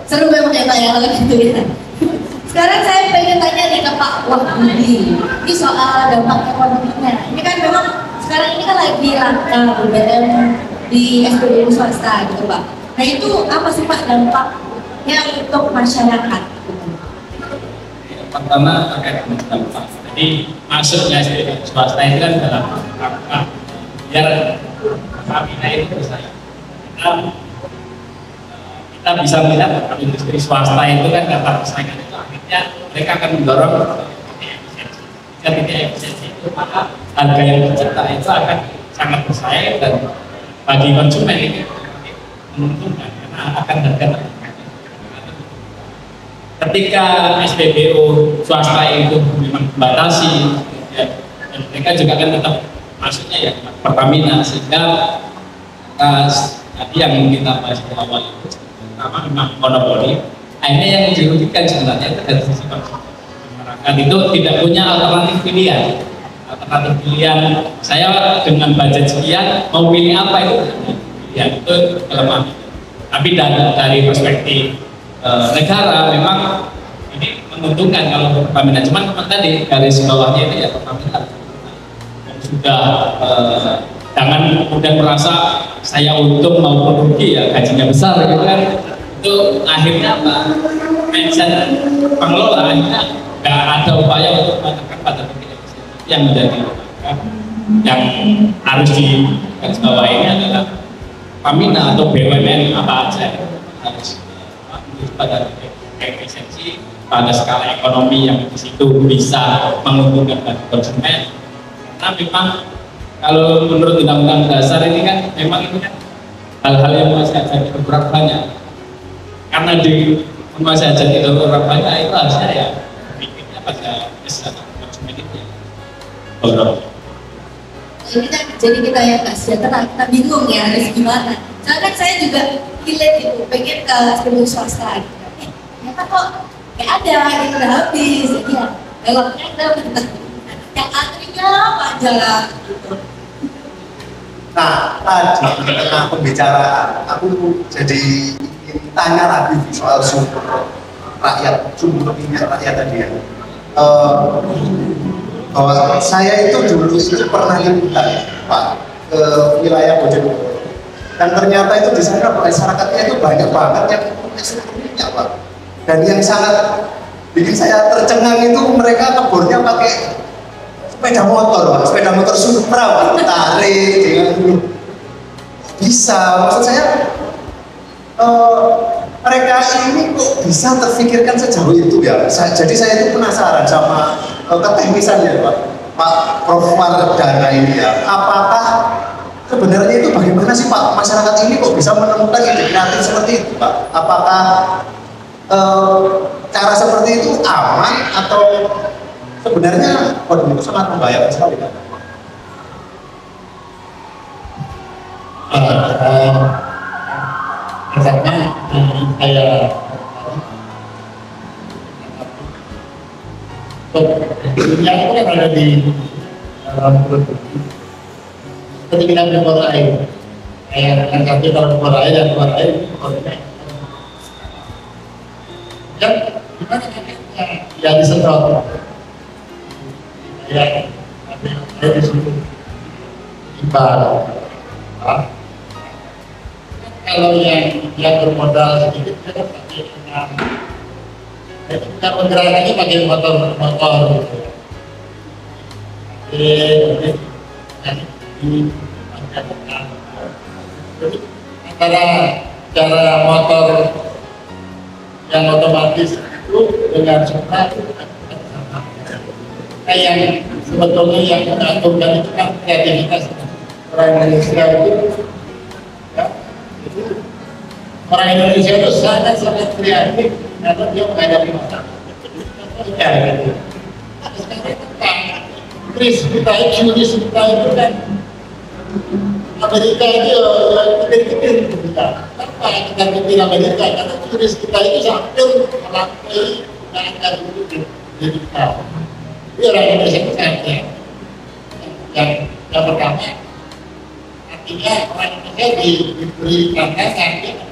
Seru memang ya Pak ya kalau gitu ya. Sekarang saya pengen tanya nih ke Pak Wahyudi, ini soal dampak ekonominya. Ini kan memang sekarang ini kan lagi langka BBM di SPBU swasta gitu Pak. Nah itu apa sih Pak dampaknya untuk masyarakat? Pertama terkait dengan dampak. Jadi masuknya swasta itu kan dalam rangka biar Pertamina itu bisa kita bisa melihat industri swasta itu kan kata persaingan itu akhirnya mereka akan mendorong efisiensi. Jika tidak efisiensi itu maka harga yang tercipta itu akan sangat bersaing dan bagi konsumen ini menguntungkan karena akan harga tertekan. Ketika SPBU swasta itu memang membatasi ya, dan mereka juga kan tetap masuknya ya Pertamina sehingga tadi yang kita bahas di awal itu pertama memang monopoli, akhirnya yang dirugikan sebenarnya itu dari sisi konsumen. Masyarakat itu tidak punya alternatif pilihan. Alternatif pilihan saya dengan budget sekian mau pilih apa itu pilihan itu kelemahan. Tapi dari perspektif negara memang ini menguntungkan kalau Pertamina, cuman tadi garis bawahnya itu ya Pertamina sudah jangan kemudian merasa saya untung maupun rugi ya gajinya besar gitu kan, itu akhirnya apa mindset pengelola akhirnya nggak ada upaya untuk menekan pada titik yang menjadi yang harus di garis bawah ini adalah Pertamina atau BUMN apa aja harus pada efisiensi pada skala ekonomi yang di situ bisa menguntungkan bagi konsumen. Karena memang kalau menurut undang-undang dasar ini kan memang itu kan hal-hal yang masih ada berkurang banyak. Karena di masih ada itu berkurang banyak itu harusnya ya bikinnya pada kesejahteraan konsumen itu. Jadi kita yang nggak sejahtera, kita bingung ya harus gimana. Soalnya kan saya juga relate gitu, pengen ke SPBU swasta gitu. Ternyata kok nggak ada, gitu udah habis. Ya, beloknya ada, yang antrinya panjang gitu. Nah, tadi di tengah pembicaraan, aku jadi ingin tanya lagi soal sumber minyak rakyat tadi ya. bahwa saya itu dulu itu pernah liputan Pak ke wilayah Bojonegoro, dan ternyata itu di sana masyarakatnya itu banyak banget yang punya strukturnya Pak, dan yang sangat bikin saya tercengang itu mereka kebornya pakai sepeda motor Pak, sepeda motor Supra Pak, tarik dengan dulu bisa, maksud saya mereka ini kok bisa terfikirkan sejauh itu ya. Jadi saya itu penasaran sama keteknisannya Pak Prof. Wardana ini ya. Apakah sebenarnya itu bagaimana sih Pak masyarakat ini kok bisa menemukan ide kreatif seperti itu Pak? Apakah cara seperti itu aman atau sebenarnya waduh itu sangat membahayakan sekali Pak? Karena saya dunia itu kan ada di dalam produksi. Ketika kita berbuat air, kayak yang satu kalau berbuat air dan berbuat air, yang gimana caranya ya disedot, ya ada di situ imbal. Kalau yang bermodal sedikit kita pakai dengan pergerakannya pakai motor gitu. Jadi antara cara motor yang otomatis itu dengan Supra itu sama. Yang sebetulnya yang mengaturkan itu kan kreativitas orang Indonesia itu. Orang Indonesia itu sangat kreatif karena dia menghadapi masalah. Ya, gitu. Sekarang Inggris kita, Inggris kita itu kan Amerika itu gede-gede kita. Kenapa kita gede Amerika? Karena Inggris kita itu sampai melampaui angka dulu di kita. Jadi orang Indonesia itu sangat yang pertama artinya orang Indonesia diberi tantangan dia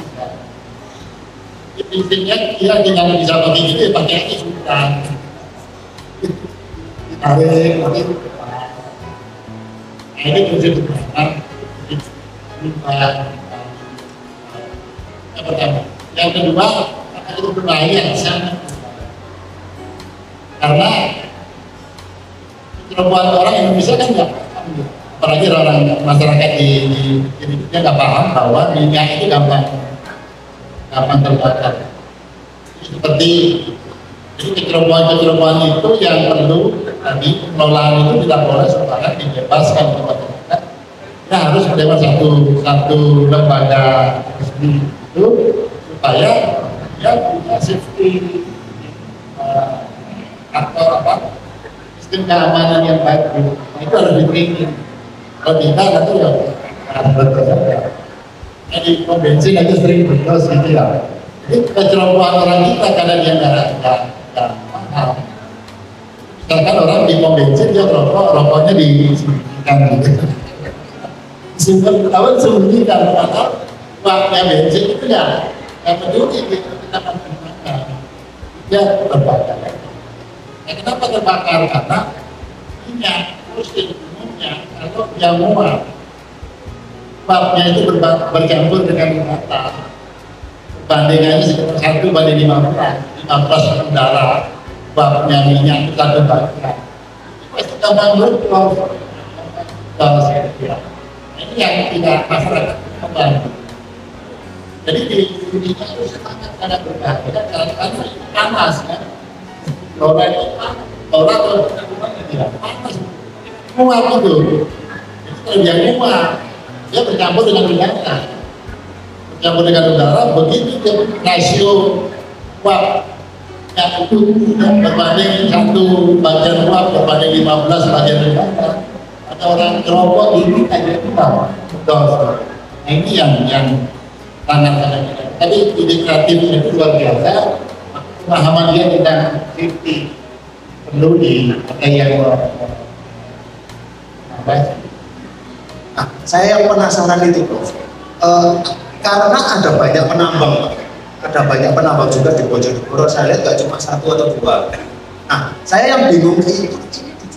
intinya dia tinggal bisa pakai gitu ya pakai aja sudah ditarik lagi ini kunci kebenaran yang pertama. Yang kedua itu berbahaya sangat karena perempuan orang Indonesia kan nggak apalagi orang masyarakat di hidupnya nggak paham bahwa minyak itu gampang terbakar. Seperti jadi kecerobohan itu yang perlu tadi pengelolaan itu tidak boleh sembarangan dibebaskan ke masyarakat. Kita harus lewat satu lembaga resmi itu supaya dia punya safety atau sistem keamanan yang baik. Itu harus di-training. Kalau tidak nanti ya betul saja. Jadi pom bensin aja sering berdos gitu ya. Jadi kecerobohan orang kita karena dia nggak mahal. Misalkan orang di pom bensin dia rokoknya disembunyikan gitu. Disembunyikan atau uangnya bensin itu ya nggak peduli gitu kita akan menggunakan. Dia terbakar. Ya, kenapa terbakar? Karena minyak fosil umumnya kalau yang muat babnya itu bercampur dengan mata. Bandingannya sekitar 1:15 udara. Babnya minyak itu 1 bagian. Itu gampang berkelompok. Ini yang tidak masyarakat membantu. Jadi di dunia itu sangat berbahaya karena panas kan. Orang itu panas. Muat itu. Jadi kalau dia muat dia bercampur dengan udara, begitu dia rasio uap yang itu berbanding 1 bagian uap berbanding 15 bagian udara. Ada orang rokok ini aja itu betul. Ini yang sangat tapi ide kreatif itu luar biasa. Pemahaman dia tentang safety perlu dipakai yang Nah, saya yang penasaran itu Prof. Karena ada banyak penambang juga di Bojonegoro. Saya lihat nggak cuma 1 atau 2. Nah, saya yang bingung itu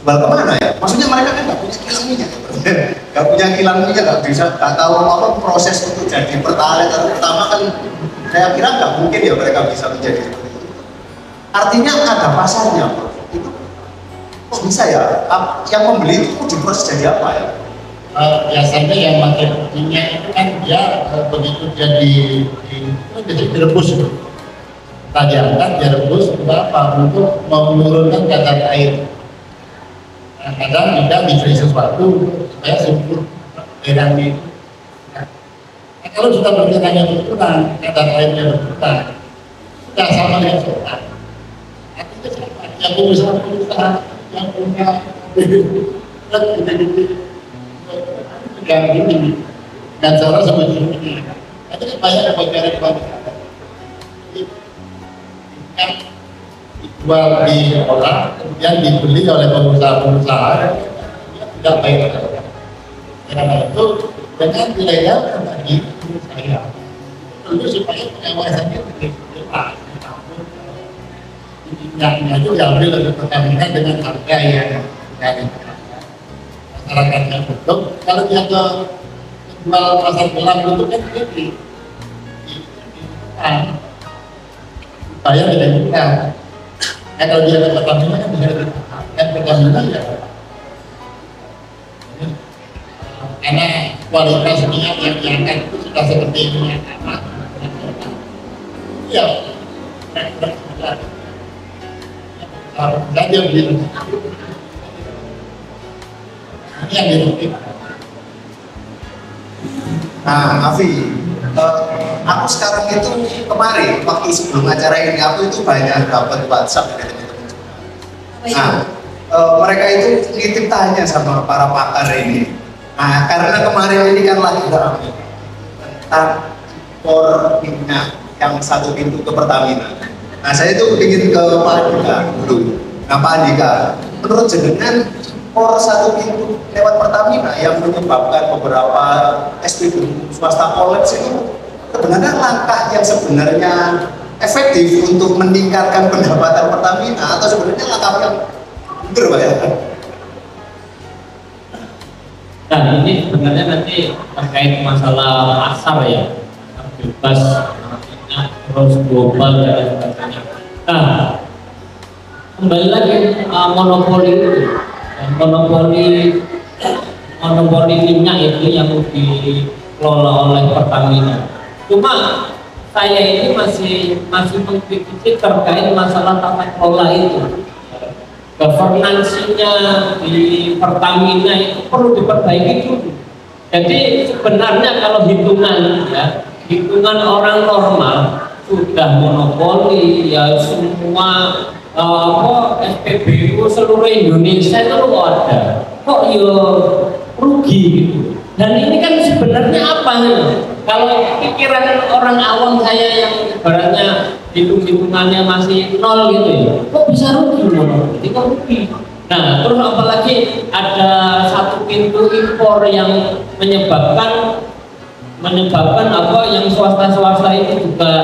jual kemana ya? Maksudnya mereka kan nggak punya kilang minyak, nggak punya kilang minyak, nggak bisa, nggak tahu apa proses untuk jadi pertalite pertama kan. Saya kira nggak mungkin ya mereka bisa menjadi seperti itu. Artinya ada pasarnya, itu kok bisa ya? Yang membeli itu diproses jadi apa ya? Biasanya yang pakai minyak itu kan dia begitu jadi direbus, kita diangkat, direbus apa untuk menurunkan kadar air. Kadang juga diberi sesuatu supaya subur airnya itu. Kalau sudah berjalan yang berkurang, kadar airnya berkurang, sudah sama dengan solar. Artinya siapa yang berusaha yang punya yang ini dan cara seperti ini. Ada banyak pembicaraan kebanyakan. Kan dijual di orang, kemudian dibeli oleh pengusaha-pengusaha yang tidak baik. Karena itu dengan dilegalkan tadi saya tentu supaya pengawasannya lebih jelas. Minyaknya itu diambil oleh Pertamina dengan harga yang masyarakatnya betul. Kalau dia ke jual pasar gelap itu kan dia di bayar dengan murah. Kalau dia ke Pertamina kan bisa dan Pertamina ya karena kualitas minyak yang diangkat itu sudah seperti minyak tanah. Ya, saja begitu. Ini yang dirugikan. Nah, Afi, aku sekarang itu kemarin waktu sebelum acara ini aku itu banyak dapat WhatsApp dari teman-teman. Nah, mereka itu nitip tanya sama para pakar ini. Nah, karena kemarin ini kan lagi ramai tentang impor minyak yang satu pintu ke Pertamina. Nah, saya itu ingin ke Pak Andika dulu. Nah, Pak Andika, menurut jenengan impor satu pintu lewat Pertamina yang menyebabkan beberapa SPBU swasta kolaps itu sebenarnya langkah yang sebenarnya efektif untuk meningkatkan pendapatan Pertamina atau sebenarnya langkah yang benar, Pak ya? Nah, ini sebenarnya nanti terkait masalah pasar ya, bebas minyak terus global dan sebagainya. Nah, kembali lagi monopoli itu, monopoli minyak itu yang dikelola oleh Pertamina. Cuma saya ini masih mengkritisi terkait masalah tata kelola itu. Governansinya di Pertamina itu perlu diperbaiki dulu. Jadi sebenarnya kalau hitungan orang normal sudah monopoli ya semua SPBU seluruh Indonesia itu ada. Kok ya rugi gitu. Dan ini kan sebenarnya apa nih? Kalau pikiran orang awam saya yang ibaratnya hitung-hitungannya masih nol gitu ya, kok bisa rugi monopoli? Kok rugi? Nah, terus apalagi ada satu pintu impor yang menyebabkan apa yang swasta itu juga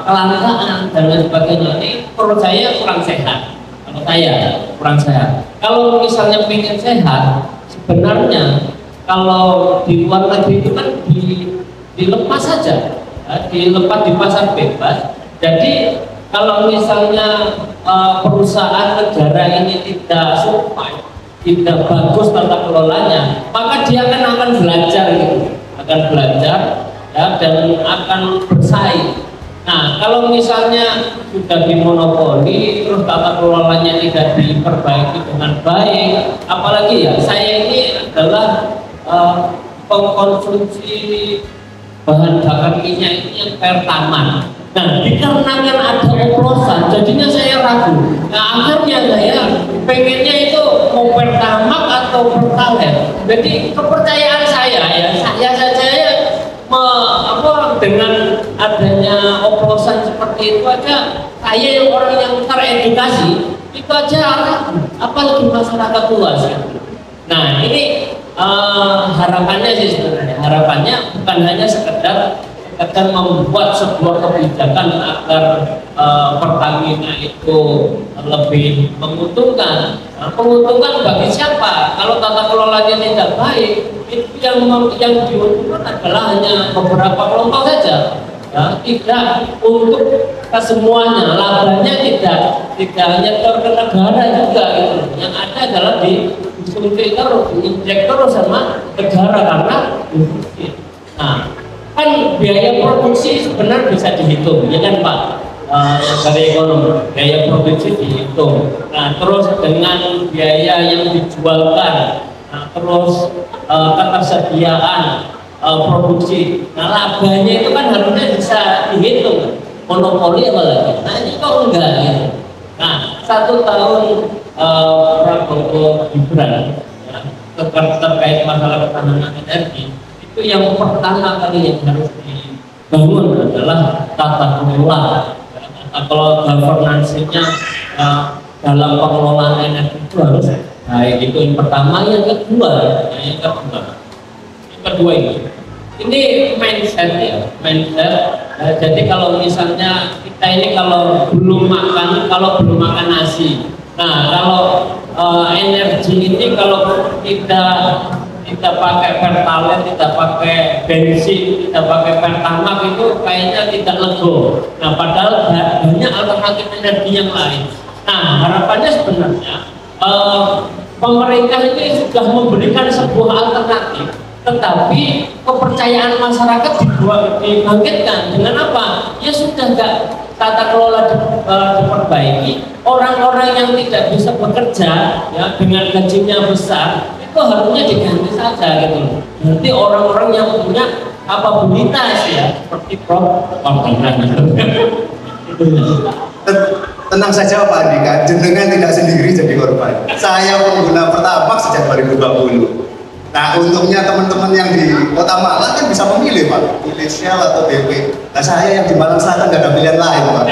kelangkaan dan lain sebagainya. Ini menurut saya kurang sehat. Kalau misalnya pengen sehat, sebenarnya kalau di luar negeri itu kan dilepas saja, dilepas di pasar bebas. Jadi kalau misalnya perusahaan negara ini tidak survive, tidak bagus tata kelolanya, maka dia akan belajar gitu, ya, dan akan bersaing. Nah, kalau misalnya sudah dimonopoli, terus tata kelolanya tidak diperbaiki dengan baik, apalagi ya, saya ini adalah pengkonsumsi bahan bakar minyak ini yang pertama. Nah, dikarenakan ada oplosan, jadinya saya ragu. Nah, akhirnya saya pengennya itu mau pertamak atau pertalite. Jadi kepercayaan saya dengan adanya oplosan seperti itu aja, saya yang orang yang teredukasi itu aja ragu, apalagi masyarakat luas. Nah, ini harapannya sih sebenarnya, harapannya bukan hanya sekedar akan membuat sebuah kebijakan agar Pertamina itu lebih menguntungkan. Nah, menguntungkan bagi siapa? Kalau tata kelolanya tidak baik, itu yang diuntungkan adalah hanya beberapa kelompok saja. Ya, tidak untuk kesemuanya, labanya tidak hanya ke negara juga gitu. Yang ada adalah disuntik terus, diinjek terus sama negara karena industri. Nah, kan biaya produksi sebenarnya bisa dihitung, ya kan Pak? Dari ekonomi, biaya produksi dihitung. Nah, terus dengan biaya yang dijualkan, nah, terus ketersediaan produksi. Nah, labanya itu kan harusnya bisa dihitung. Monopoli apa lagi? Nah, ini kok enggak gitu. Nah, 1 tahun Prabowo Gibran ya, terkait masalah ketahanan energi, itu yang pertama kali yang harus dibangun adalah tata kelola. Tata kelola governance-nya dalam pengelolaan energi itu harus baik. Itu yang pertama. Yang kedua ini mindset ya, mindset. Jadi kalau misalnya kita ini kalau belum makan nasi, nah kalau energi ini kalau kita pakai pertalite, kita pakai bensin, kita pakai pertamax itu kayaknya tidak lego. Nah, padahal banyak alternatif energi yang lain. Nah, harapannya sebenarnya pemerintah ini sudah memberikan sebuah alternatif, tetapi kepercayaan masyarakat dibangkitkan dengan apa? Ya sudah nggak tata kelola diperbaiki, orang-orang yang tidak bisa bekerja ya dengan gajinya besar itu harusnya diganti saja gitu. Nanti orang-orang yang punya kapabilitas ya seperti Prof. Tenang saja Pak Andika, jenengan tidak sendiri jadi korban. Saya pengguna Pertamax sejak 2020. Nah, untungnya teman-teman yang di Kota Malang kan bisa memilih Pak, pilih Shell atau BP. Nah, saya yang di Malang Selatan nggak ada pilihan lain Pak.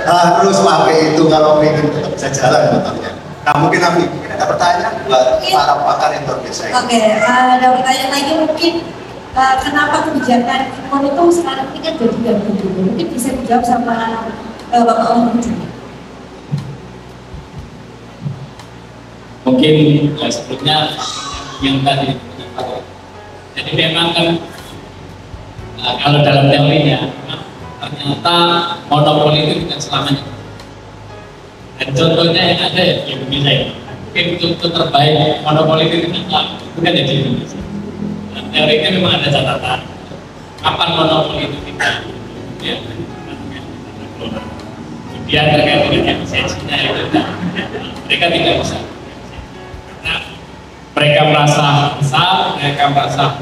Harus pakai itu kalau ingin tetap bisa jalan motornya. Nah, mungkin ada pertanyaan buat para pakar yang terbiasa. Oke, ada pertanyaan lagi mungkin kenapa kebijakan impor itu sekarang ini kan jadi ganggu dulu? Mungkin bisa dijawab sama Bapak Om. Mungkin sebelumnya yang tadi, jadi memang kan kalau dalam teorinya ternyata monopoli itu tidak selamanya. Dan contohnya yang ada ya di Indonesia ini, mungkin contoh terbaik monopoli itu tidak bukan di Indonesia. Dan teorinya memang ada catatan kapan monopoli itu tidak ya, kemudian terkait dengan efisiensinya itu mereka tidak bisa. Mereka merasa besar, mereka merasa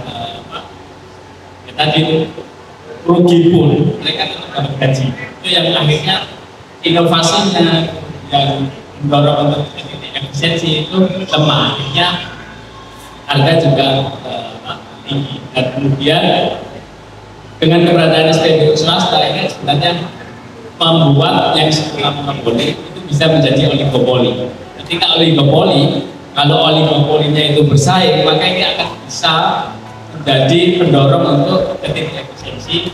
ya tadi rugi pun, mereka tetap dapat gaji. Itu yang akhirnya inovasinya yang mendorong untuk efisiensi itu lemah. Akhirnya harga juga tinggi. Dan kemudian dengan keberadaan SPBU swasta ini sebenarnya membuat yang sebelum monopoli itu bisa menjadi oligopoli. Ketika oligopoli, kalau oligopolinya itu bersaing, maka ini akan bisa menjadi pendorong untuk titik efisiensi.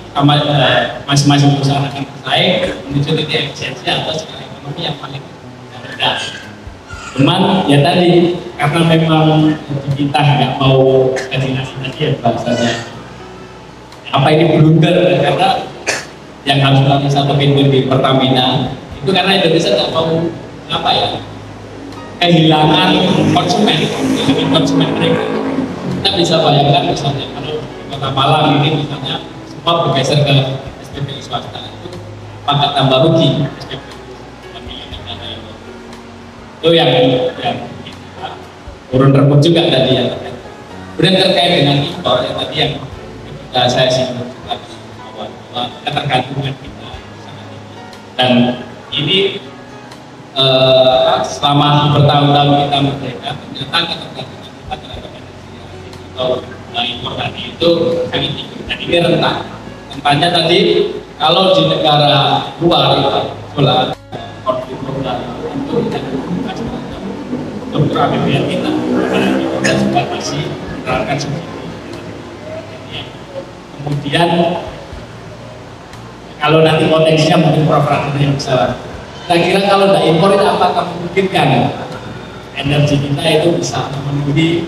Masing-masing perusahaan akan bersaing menuju titik efisiensi atau skala ekonomi yang paling rendah. Cuman ya tadi karena memang kita nggak mau kasih tadi ya bahasanya apa ini blunder, karena yang harus melalui satu pintu di Pertamina itu karena Indonesia nggak mau apa ya, kehilangan konsumen mereka. Kita bisa bayangkan misalnya kalau di Kota Malang ini misalnya semua bergeser ke SPBU swasta, itu akan tambah rugi SPBU negara ini. Itu yang kita turun rembuk juga tadi ya. Kemudian terkait dengan impor yang tadi yang ketika saya singgung tadi awal bahwa ketergantungan kita sangat tinggi. Dan ini selama bertahun-tahun kita merdeka, ternyata ketergantungan kita terhadap energi atau impor tadi itu sangat tinggi. Dan ini rentannya tadi kalau di negara luar itu konflik global itu tidak membuka struktur APBN kita, karena kita juga masih menerapkan subsidi. Kemudian Kalau nanti potensinya mungkin Prof. Ratna yang bisa. Kira-kira kalau tidak impor itu apakah memungkinkan energi kita itu bisa memenuhi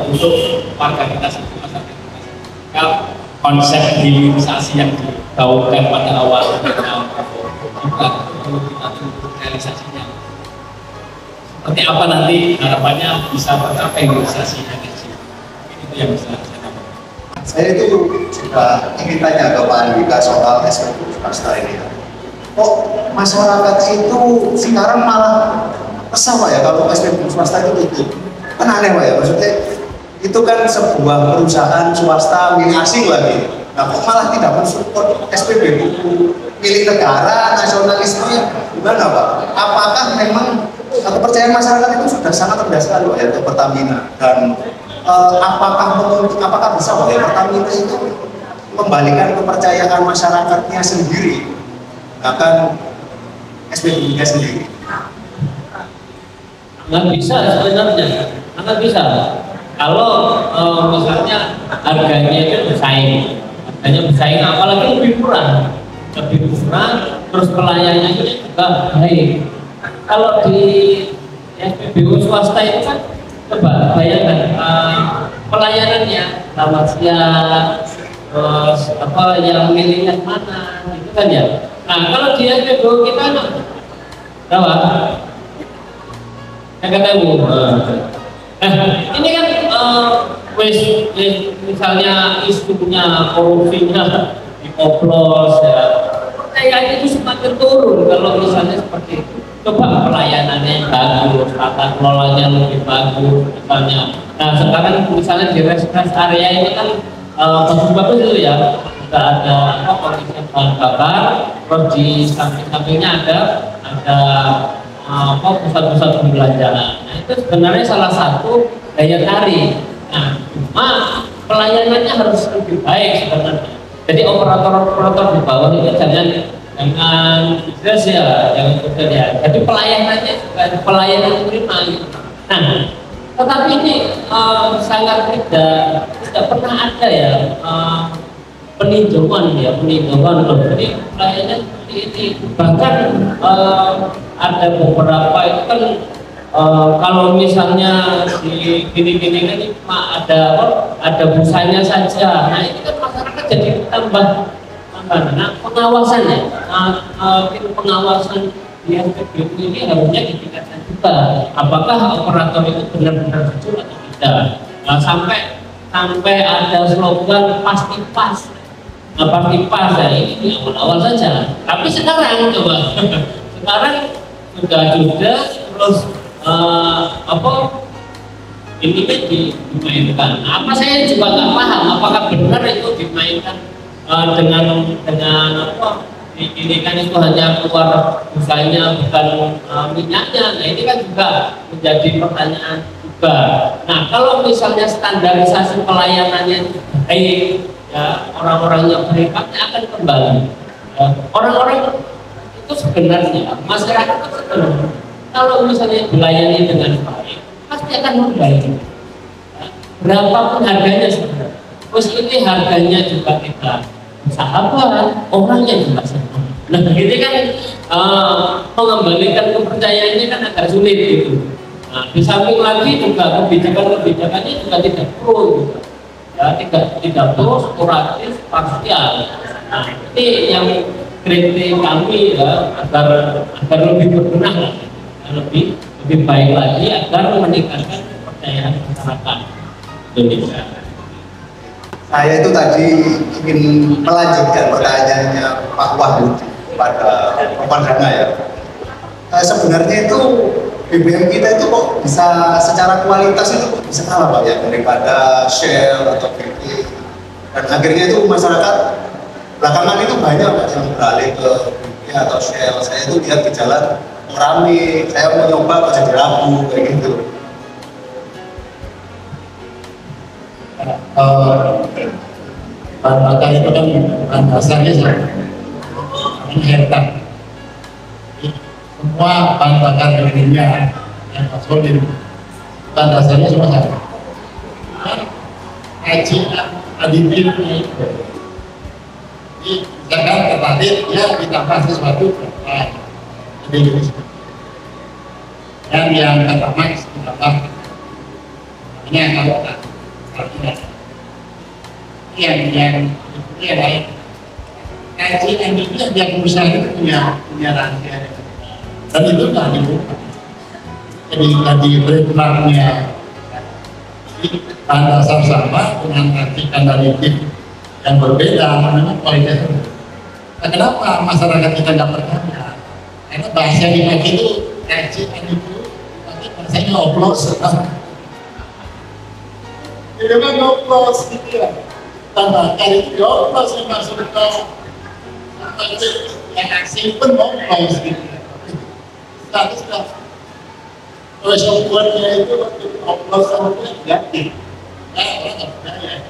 untuk warga kita sendiri, masyarakat kita sendiri. Kalau konsep hilirisasi yang digaungkan pada awal kita perlu kita tunggu realisasinya. Seperti apa nanti harapannya bisa tercapai hilirisasi energi? Itu yang bisa saya tambahkan. Saya itu juga ingin tanya ke Pak Andika soal SPBU swasta ini. Kok masyarakat itu sekarang malah kesal Pak ya kalau SPBU swasta itu tutup? Kan aneh Pak ya, maksudnya itu kan sebuah perusahaan swasta milik asing lagi. Nah kok malah tidak mensupport SPBU milik negara, nasionalisme ya gimana Pak? Apakah memang kepercayaan masyarakat itu sudah sangat rendah sekali Pak ya ke Pertamina, dan apakah bisa Pak ya Pertamina itu kembalikan kepercayaan masyarakatnya sendiri akan SPBU-nya sendiri? Nggak bisa sebenarnya, nggak bisa. Kalau misalnya harganya itu bersaing, apalagi lebih murah, terus pelayanannya juga baik. Kalau di SPBU swasta itu kan, coba bayangkan pelayanannya selamat siang, terus apa yang miliknya mana, gitu kan ya. Nah kalau di SPBU kita berapa? Yang ketemu. Nah ini kan misalnya isunya korupsinya dioplos ya, percayaan itu semakin turun kalau misalnya seperti itu. Coba pelayanannya bagus, tata kelolanya lebih bagus misalnya. Nah sekarang misalnya di rest area ini kan bagus-bagus itu ya, sudah ada kondisi bahan bakar, terus di samping-sampingnya ada pusat-pusat perbelanjaan. Nah itu sebenarnya salah satu daya tarik. Nah cuma pelayanannya harus lebih baik sebenarnya. Jadi operator-operator di bawah itu jangan jelas ya, jangan betul ya. Jadi pelayanannya juga pelayanan prima gitu. Nah tetapi ini sangat tidak pernah ada ya peninjauan loh. Jadi pelayanan seperti ini, bahkan ada beberapa itu kan kalau misalnya di gini-gini kan cuma ada busanya saja. Nah ini kan masyarakat jadi tambah pengawasannya, pengawasan di SPBU ini harusnya ditingkatkan juga. Apakah operator itu benar-benar jujur atau tidak? Nah, sampai ada slogan pasti pas. Nah, pasti pas ya, ini di awal-awal saja. Tapi sekarang coba, sekarang sudah terus ini dimainkan. Apa saya juga nggak paham apakah benar itu dimainkan dengan apa ini kan itu hanya keluar busanya bukan minyaknya. Nah ini kan juga menjadi pertanyaan juga. Nah kalau misalnya standarisasi pelayanannya baik ya, orang-orang yang berikutnya akan kembali ya, orang-orang itu sebenarnya masyarakat itu sebenarnya kalau misalnya dilayani dengan baik pasti akan membaik ya, berapapun harganya sebenarnya. Terus ini harganya juga kita sahabat, orangnya juga sahabat. Nah ini kan mengembalikan kepercayaannya kan agak sulit gitu. Nah di samping lagi juga kebijakannya juga tidak pro gitu. Ya tidak terus kuratif parsial. Nah ini yang kritik kami ya agar lebih berbenah, lebih baik lagi agar meningkatkan kepercayaan masyarakat Indonesia. Saya itu tadi ingin melanjutkan pertanyaannya Pak Wahyu pada Pemandana ya. Sebenarnya itu BBM kita itu kok bisa secara kualitas itu bisa kalah Pak ya daripada Shell atau BP. Dan akhirnya itu masyarakat belakangan itu banyak Pak yang beralih ke BP atau Shell. Saya itu lihat di jalan rame, saya mau nyoba kok jadi ragu kayak gitu. Bahan bakar itu kan bahan dasarnya inherent. Semua bahan bakar di dunia yang solid bahan dasarnya semua sama. Aditifnya itu. Jadi Misalkan tertarik ya ditambah sesuatu jadi dan yang pertama ditambah namanya kalau yang lain kajian itu yang berusaha itu punya rahasia dan itu nggak dibuka. Jadi tadi berenangnya bahan dasar sama dengan arti analitik yang berbeda, memang kualitasnya. Nah, kenapa masyarakat kita nggak percaya? Karena bahasa yang dipakai itu kajian itu tapi bahasanya oplos. Jadi memang oplos gitu ya. Tambahkan itu oplos yang masuk ke yang asing pun oplos gitu. Sudah oleh softwarenya itu oplos sama ganti. Nah, orang nggak percaya.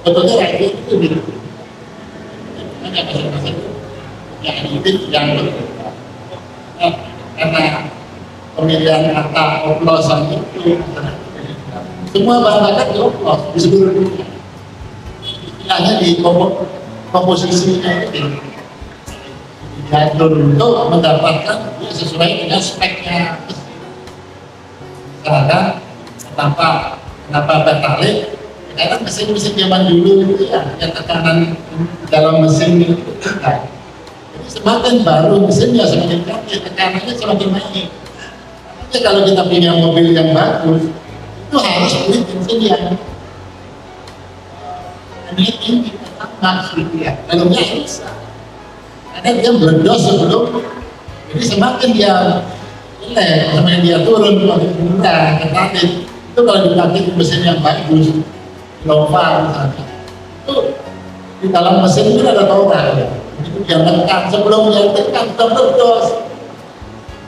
Betulnya rakyat itu gitu. Hanya masing-masing itu yang berbeda. Nah, karena pemilihan kata oplosan itu semua bahan bakar dioplos di seluruh dunia. Istilahnya di komposisinya itu diatur untuk mendapatkan sesuai dengan speknya. Sekarang kenapa tertarik? Karena mesin-mesin zaman dulu itu ya, yang tekanan dalam mesin itu jadi semakin baru mesinnya semakin kecil, tekanannya semakin naik. Makanya kalau kita punya mobil yang bagus itu harus beli mesin yang tinggi pertama gitu ya, kalau nggak bisa. Karena dia meledos sebelum, jadi semakin dia semakin dia turun, semakin mudah, tertarik. Itu kalau dipakai mesin yang bagus, Nova misalnya, itu di dalam mesin itu ada total ya. Itu dia tekan, sebelum dia tekan sudah meledos.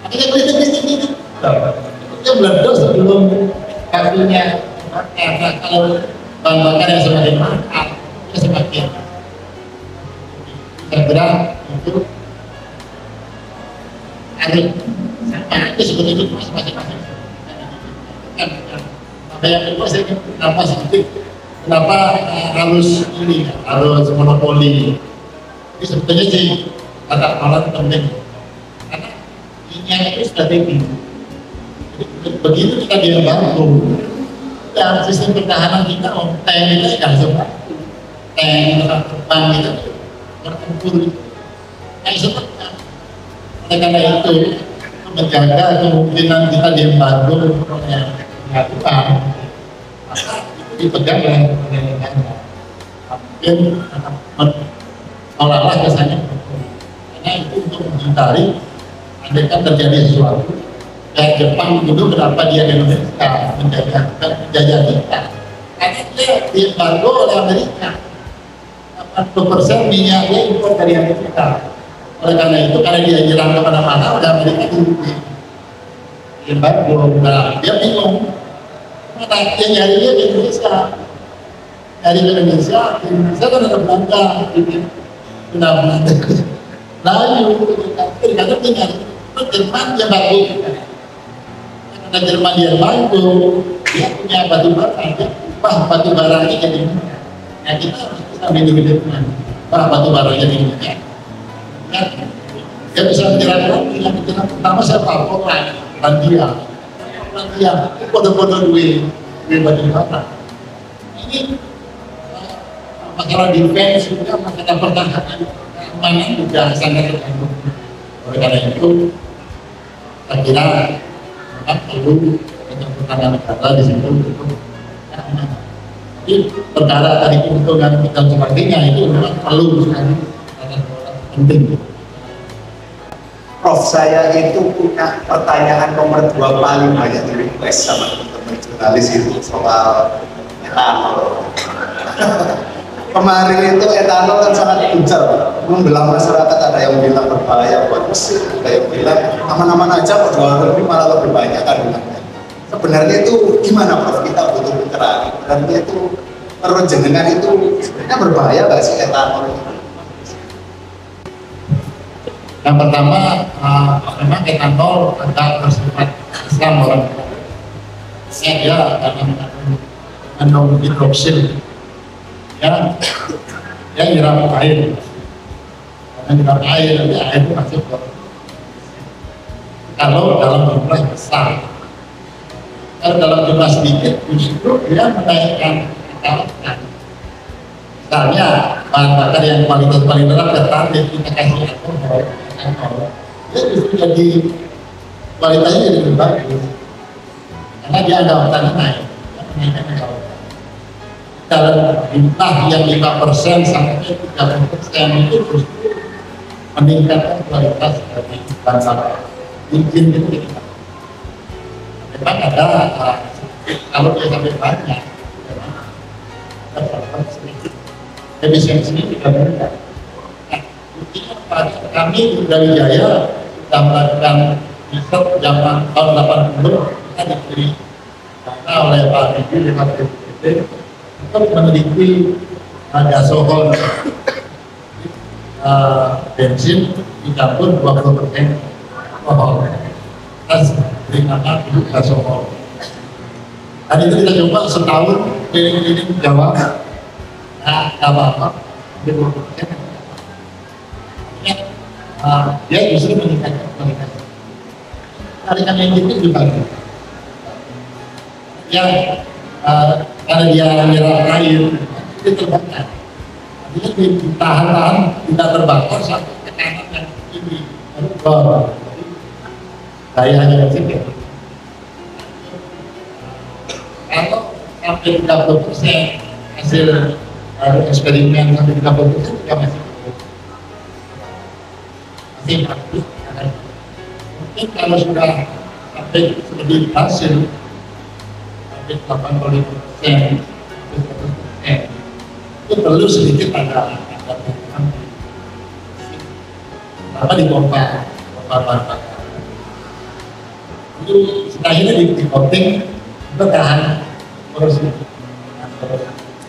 Akhirnya begitu. Dia meledos sebelum kakinya. Karena kalau bahan bakar yang semakin mahal, dia semakin tergerak itu ada sama aja sebenarnya masing-masing. Apa yang kedua saya kenapa sedikit, kenapa harus monopoli? Ini sebetulnya sih kata malah penting karena ini itu strategi. Begitu kita diembargo, dan sistem pertahanan kita, TNI kita tidak seperti TNI terbang kita bertempur, seperti oleh karena itu menjaga kemungkinan kita diembargo oleh Tuhan, maka itu dipegang oleh negara. Mungkin olah kesannya, karena itu untuk menghindari andaikan terjadi sesuatu. Dan Jepang dulu kenapa dia Indonesia menjajah kita? Karena dia diembargo oleh Amerika. 80% minyaknya impor dari Amerika. Oleh karena itu, karena dia nyerang kemana-mana, oleh Amerika diembargo. Nah, dia bingung. Mana dia nyarinya di Indonesia? Dari Indonesia kan ada Belanda, benar-benar layu, ternyata tinggal itu Jerman dia baru. Karena Jerman dia baru, dia punya batu bara, dia batu baranya jadi minyak. Nah kita harus bisa minum-minum batu baranya jadi minyak. Dia bisa menyerang lagi, yang pertama siapa? Polandia, kode-kode duit batu bara. Ini masalah defense juga, masalah pertahanan keamanan juga sangat terganggu. Oleh karena itu, saya kira perlu pertahanan negara di situ untuk keamanan. Jadi perkara tadi keuntungan dan sebagainya itu memang perlu sekali penting. Prof, saya itu punya pertanyaan nomor 2 paling banyak di request sama teman-teman jurnalis itu soal etanol. Kemarin itu etanol kan sangat gencar, membelah masyarakat. Ada yang bilang berbahaya buat mesin, ada yang bilang aman-aman aja, kok jual lebih malah lebih banyak kandungannya. Sebenarnya itu gimana Prof? Kita butuh literasi. Sebenarnya itu menurut jenengan itu sebenarnya berbahaya nggak sih etanol? Yang pertama, memang etanol agak bersifat Islam orang. Dia akan mengandung hidroksil. yang nyerap air. Karena nyerap air, air itu masuk ke kalau dalam jumlah besar. Kalau dalam jumlah sedikit, justru dia menaikkan kekalahan. Misalnya, bahan bakar yang kualitas paling rendah tertarik kita kasih alkohol, dia justru jadi kualitasnya jadi lebih bagus. Karena dia ada oktannya naik, dia menaikkan kekalahan. Dalam jumlah yang 5% sampai 30% itu justru meningkatkan kualitas dari bahan bakar. Mungkin itu memang ada kalau dia sampai banyak memang ada sedikit efisiensinya tidak mudah. Nah, buktinya kami di Brawijaya sudah melakukan riset zaman tahun 80 kita diberi dana oleh Pak Bibi dengan BPD untuk meneliti gasohol bensin dicampur 20% alkohol. Kita beri nama itu gasohol. Dan itu kita coba setahun keliling-keliling Jawa. Nah, apa-apa, dia justru meningkatkan kualitas. Tarikan yang itu juga yang karena dia menyerap air itu terbakar. Artinya ditahan-tahan tidak terbakar sampai tekanan yang tinggi. Dayanya sedikit. Kalau sampai 30% hasil eksperimen sampai 30% juga masih bagus. Mungkin kalau sudah sampai lebih hasil sampai 80%, itu perlu sedikit ada apa di pompa bakar. Itu setelahnya di coating itu tahan korosif.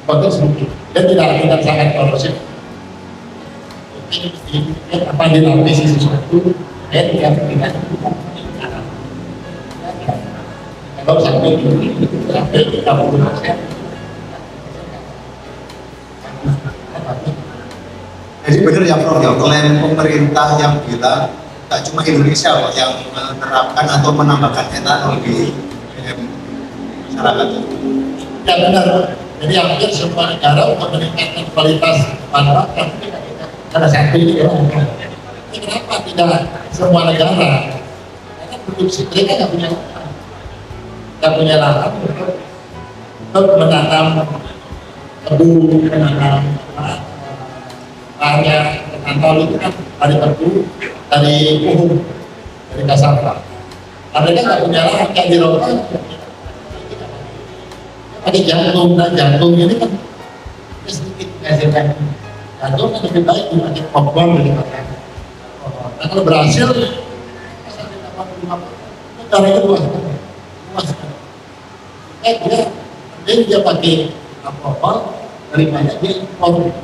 Coating sedikit, dia tidak sangat korosif. Apa dilapisi sesuatu, tidak kalau sampai 30%. Jadi benar ya Prof ya, klaim pemerintah yang bilang tak cuma Indonesia kok yang menerapkan atau menambahkan etanol di masyarakat. Ya benar. Jadi hampir semua negara untuk meningkatkan kualitas bahan bakar ada satu ini ya. Ini kenapa tidak semua negara? Karena produksi mereka nggak punya lahan untuk menanam tebu, menanam banyak etanol itu kan dari tebu, dari pohon, dari kasava. Mereka nggak punya lahan kayak di Eropa. Ada jantung, dan jantung ini kan sedikit menghasilkan. Jantung kan lebih baik dibanding popcorn dari makan. Nah kalau berhasil, sampai 85%, caranya luas. Dia pakai alkohol dari banyak dia impor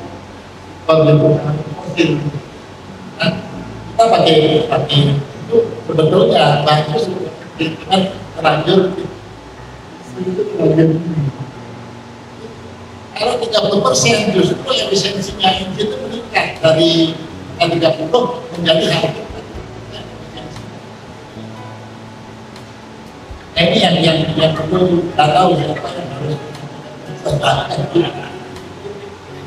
fosil. Nah, kita pakai itu sebetulnya bagus dengan terlanjur. Kalau 30% justru efisiensinya itu meningkat dari 30 menjadi hampir. Nah, ini yang perlu kita tahu siapa yang harus sertakan.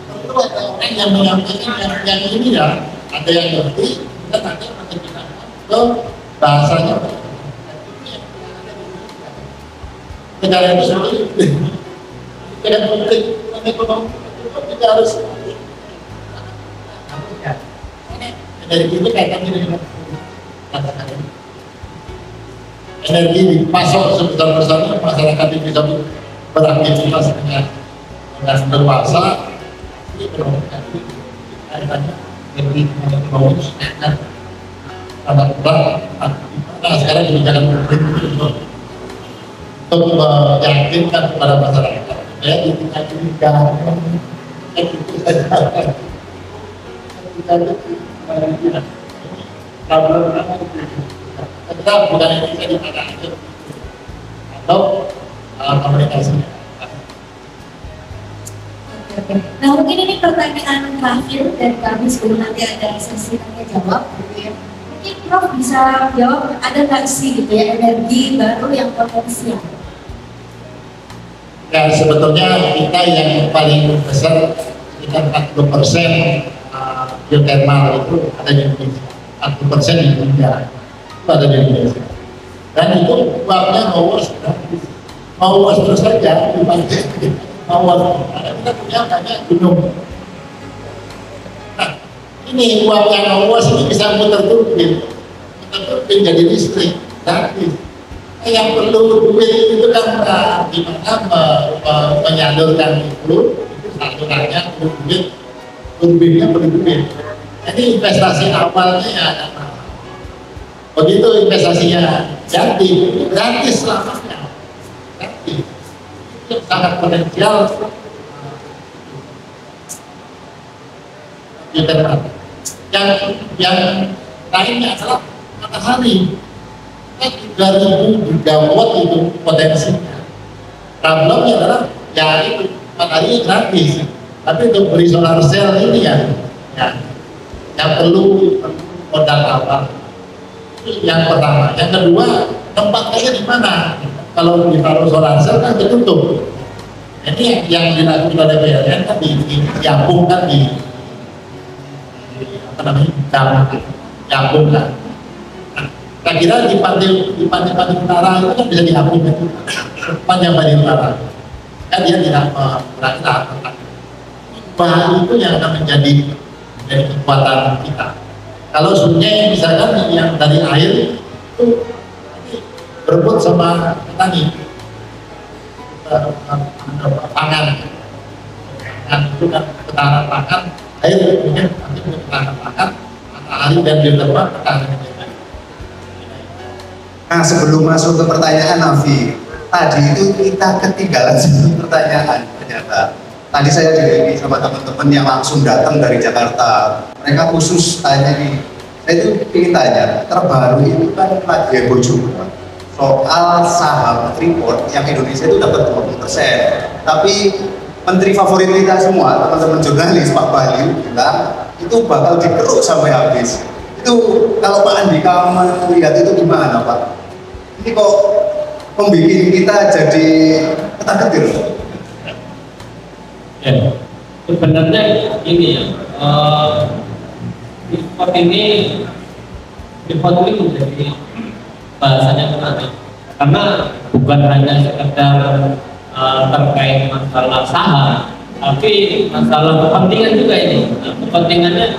Tentu ada orang yang menyampaikan yang ini ya, ada yang ngerti dan ada yang menerjemahkan ke bahasanya. Negara itu seperti itu. Tidak publik, ekonomi tidak harus. Dari itu kaitannya dengan kata-kata. Energi dipasok sebesar-besarnya, masyarakat ini bisa beraktivitas dengan berpuasa. Ini ekonomi kaitannya lebih ekonomi. Karena sekarang kebijakan publik untuk meyakinkan kepada masyarakat ya di tingkat tiga itu saja tetap bukan ini saja pada akhir atau komunikasi. Nah mungkin ini pertanyaan terakhir dari kami sebelum nanti ada sesi tanya jawab gitu ya. Mungkin Prof bisa jawab, ada nggak sih gitu ya energi baru yang potensial? Ya sebetulnya kita yang paling besar sekitar 40% geothermal itu ada di Indonesia, 40% di Indonesia itu ada di Indonesia. Dan itu uangnya mau terus saja dipakai kita punya banyak gunung. Nah ini uang yang ini bisa muter turbin jadi listrik gratis. Yang perlu duit itu kan gimana menyalurkan itu salurannya perlu duit, turbinnya perlu duit. Jadi investasi awalnya ya begitu investasinya jadi gratis selamanya, gratis. Itu sangat potensial geothermal. Yang lainnya adalah matahari. 3.000 gigawatt itu potensinya. Problemnya adalah ya itu matahari gratis, tapi untuk beli solar cell ini ya yang perlu modal awal. Itu yang pertama. Yang kedua, tempatnya di mana? Kalau ditaruh solar cell kan tertutup. Ini yang dilakukan oleh PLN kan diambungkan di apa namanya? Diambungkan. Saya kira di pantai utara itu kan bisa diapung itu panjang pantai utara kan dia tidak merasa bahan itu yang akan menjadi kekuatan kita. Kalau sungai misalkan yang dari air itu berebut sama petani pangan itu kan ketahanan pangan air mungkin nanti ketahanan pangan matahari dan geothermal ketahanan. Nah sebelum masuk ke pertanyaan Nafi, tadi itu kita ketinggalan satu pertanyaan ternyata. Tadi saya dialog sama teman-teman yang langsung datang dari Jakarta. Mereka khusus tanya nih, saya itu ingin tanya, terbaru itu kan lagi heboh juga soal saham Freeport yang Indonesia itu dapat 20%. Tapi menteri favorit kita semua, teman-teman jurnalis, Pak Bayu bilang itu bakal dikeruk sampai habis. Itu kalau Pak Andika melihat itu gimana Pak? Ini kok membuat kita jadi ketar-ketir? Ya, sebenarnya ini ya, Freeport ini menjadi bahasanya menarik karena bukan hanya sekedar terkait masalah saham, tapi masalah kepentingan juga ini. Nah, kepentingannya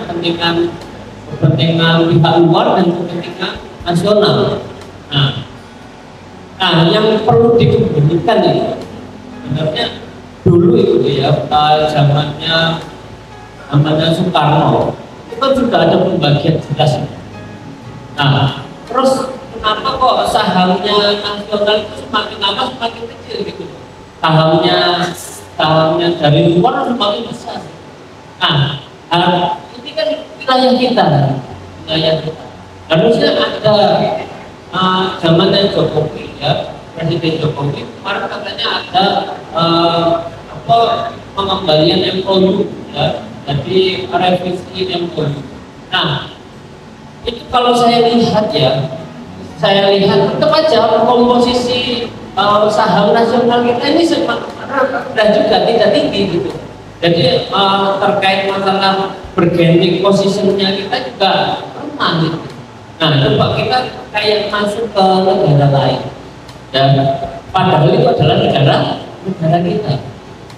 kepentingan pihak luar dan kepentingan nasional. Nah, yang perlu dikembalikan ini sebenarnya dulu itu ya zamannya Soekarno itu sudah ada pembagian jelas. Nah, terus kenapa kok sahamnya nasional itu semakin lama semakin kecil gitu? Sahamnya dari luar semakin besar. Nah, ini kan wilayah kita. Harusnya ada zamannya Jokowi ya, Presiden Jokowi kemarin katanya ada pengembalian MOU ya, jadi revisi MOU. Nah, itu kalau saya lihat tetap aja komposisi saham nasional kita ini sudah juga tidak tinggi gitu. Jadi terkait masalah bergaining positionnya kita juga lemah gitu. Nah, coba kita kayak masuk ke negara lain dan padahal itu adalah negara kita.